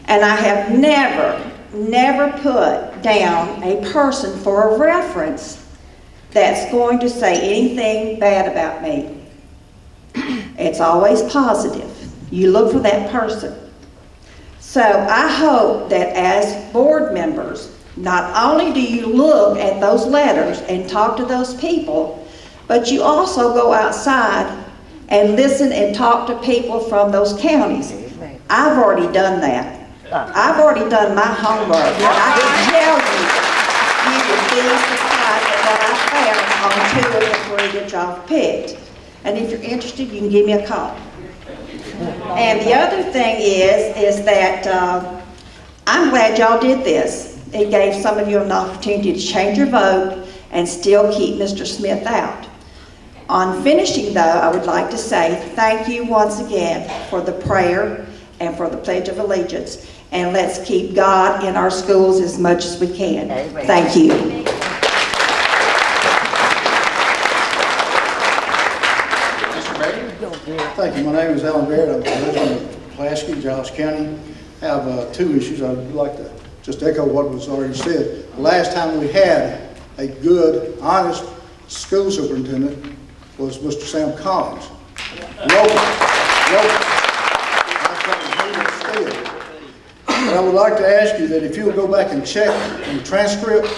And I have never put down a person for a reference that's going to say anything bad about me. It's always positive. You look for that person. So I hope that as board members, Not only do you look at those letters and talk to those people, but you also go outside and listen and talk to people from those counties. I've already done that. I've already done my homework, and I can tell you would be surprised at what I found on 2 of the 3 that y'all picked. And if you're interested, you can give me a call. And the other thing is that I'm glad y'all did this. It gave some of you an opportunity to change your vote and still keep Mr. Smith out. On finishing, though, I would like to say thank you once again for the prayer and for the Pledge of Allegiance. And let's keep God in our schools as much as we can. Amen. Thank you. Thank you. My name is Alan Barrett. I'm originally from Pulaski, Giles County. I have 2 issues. I'd like to just echo what was already said. The last time we had a good, honest school superintendent was Mr. Sam Collins. But I would like to ask you that if you will go back and check in the transcript,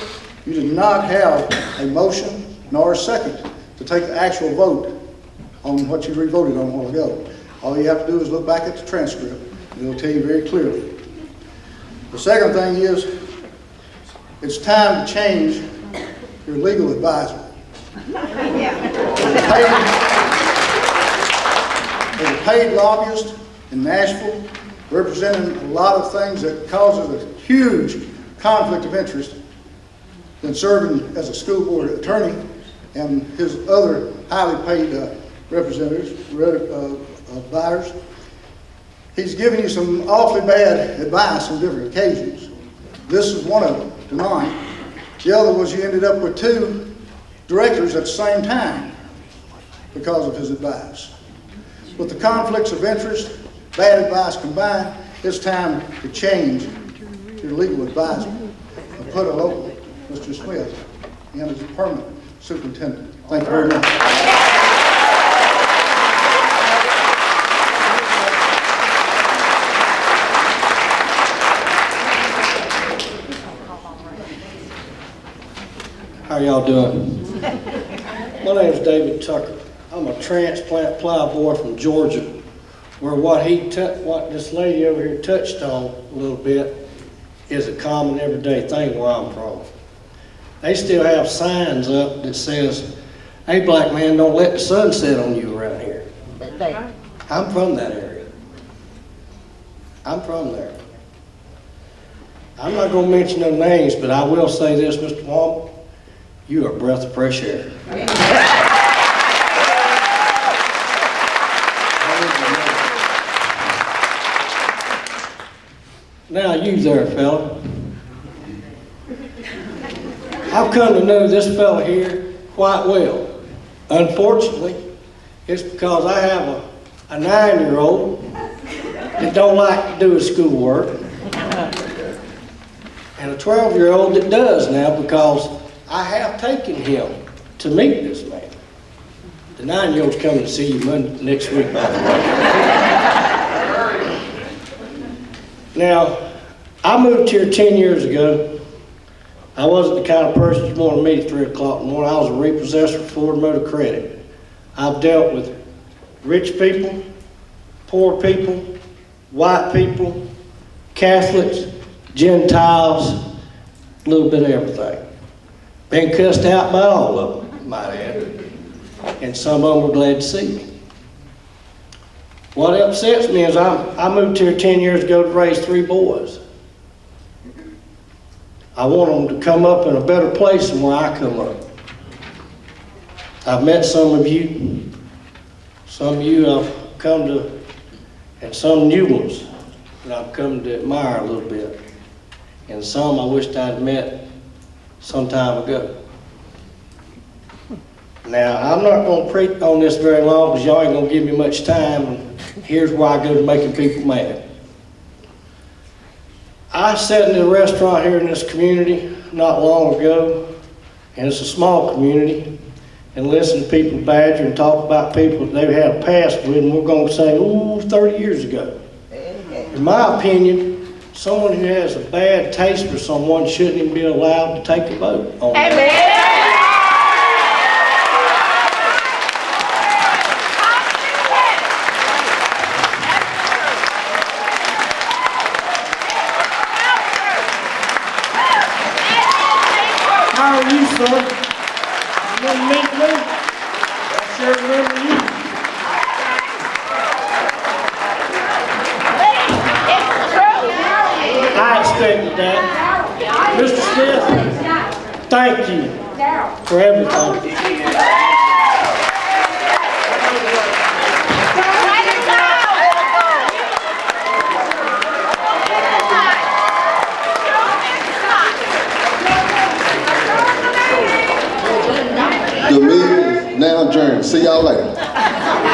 you did not have a motion nor a second to take the actual vote on what you re-voted on a while ago. All you have to do is look back at the transcript, and it'll tell you very clearly. The second thing is, it's time to change your legal advisor. There's a paid lobbyist in Nashville representing a lot of things that causes a huge conflict of interest in serving as a school board attorney and his other highly paid representatives, advisors. He's given you some awfully bad advice on different occasions. This is one of them tonight. The other was you ended up with 2 directors at the same time because of his advice. With the conflicts of interest, bad advice combined, it's time to change your legal advisor and put a local, Mr. Smith, in as a permanent superintendent. Thank you very much. How y'all doing? My name is David Tucker. I'm a transplant plyboy from Georgia, where what this lady over here touched on a little bit is a common everyday thing where I'm from. They still have signs up that says, "Hey, black man, don't let the sun set on you around here." I'm from that area. I'm from there. I'm not going to mention no names, but I will say this, Mr. Wong. You are a breath of fresh air. Now you there, fella. I've come to know this fella here quite well. Unfortunately, it's because I have a 9-year-old that don't like to do his schoolwork, and a 12-year-old that does now because I have taken him to meet this man. The 9-year-old's coming to see you next week, by the way. Now, I moved here 10 years ago. I wasn't the kind of person you wanted to meet at 3 o'clock in the morning. I was a repossessor for Ford Motor Credit. I've dealt with rich people, poor people, white people, Catholics, Gentiles, a little bit of everything. Been cussed out by all of them, might add. And some of them were glad to see me. What upsets me is I moved here 10 years ago to raise 3 boys. I want them to come up in a better place than where I come up. I've met some of you. Some of you I've come to, and some new ones that I've come to admire a little bit. And some I wished I'd met some time ago. Now, I'm not going to preach on this very long because y'all ain't going to give me much time. Here's why I go to making people mad. I sat in a restaurant here in this community not long ago, and it's a small community, and listened to people badger and talk about people that they've had a past with, and we're going to say, ooh, 30 years ago. In my opinion, someone who has a bad taste for someone shouldn't even be allowed to take a vote on that. How are you, sir? You want to meet me? I sure remember you. I expected that. Mr. Smith, thank you for everything. The meeting is now adjourned. See y'all later.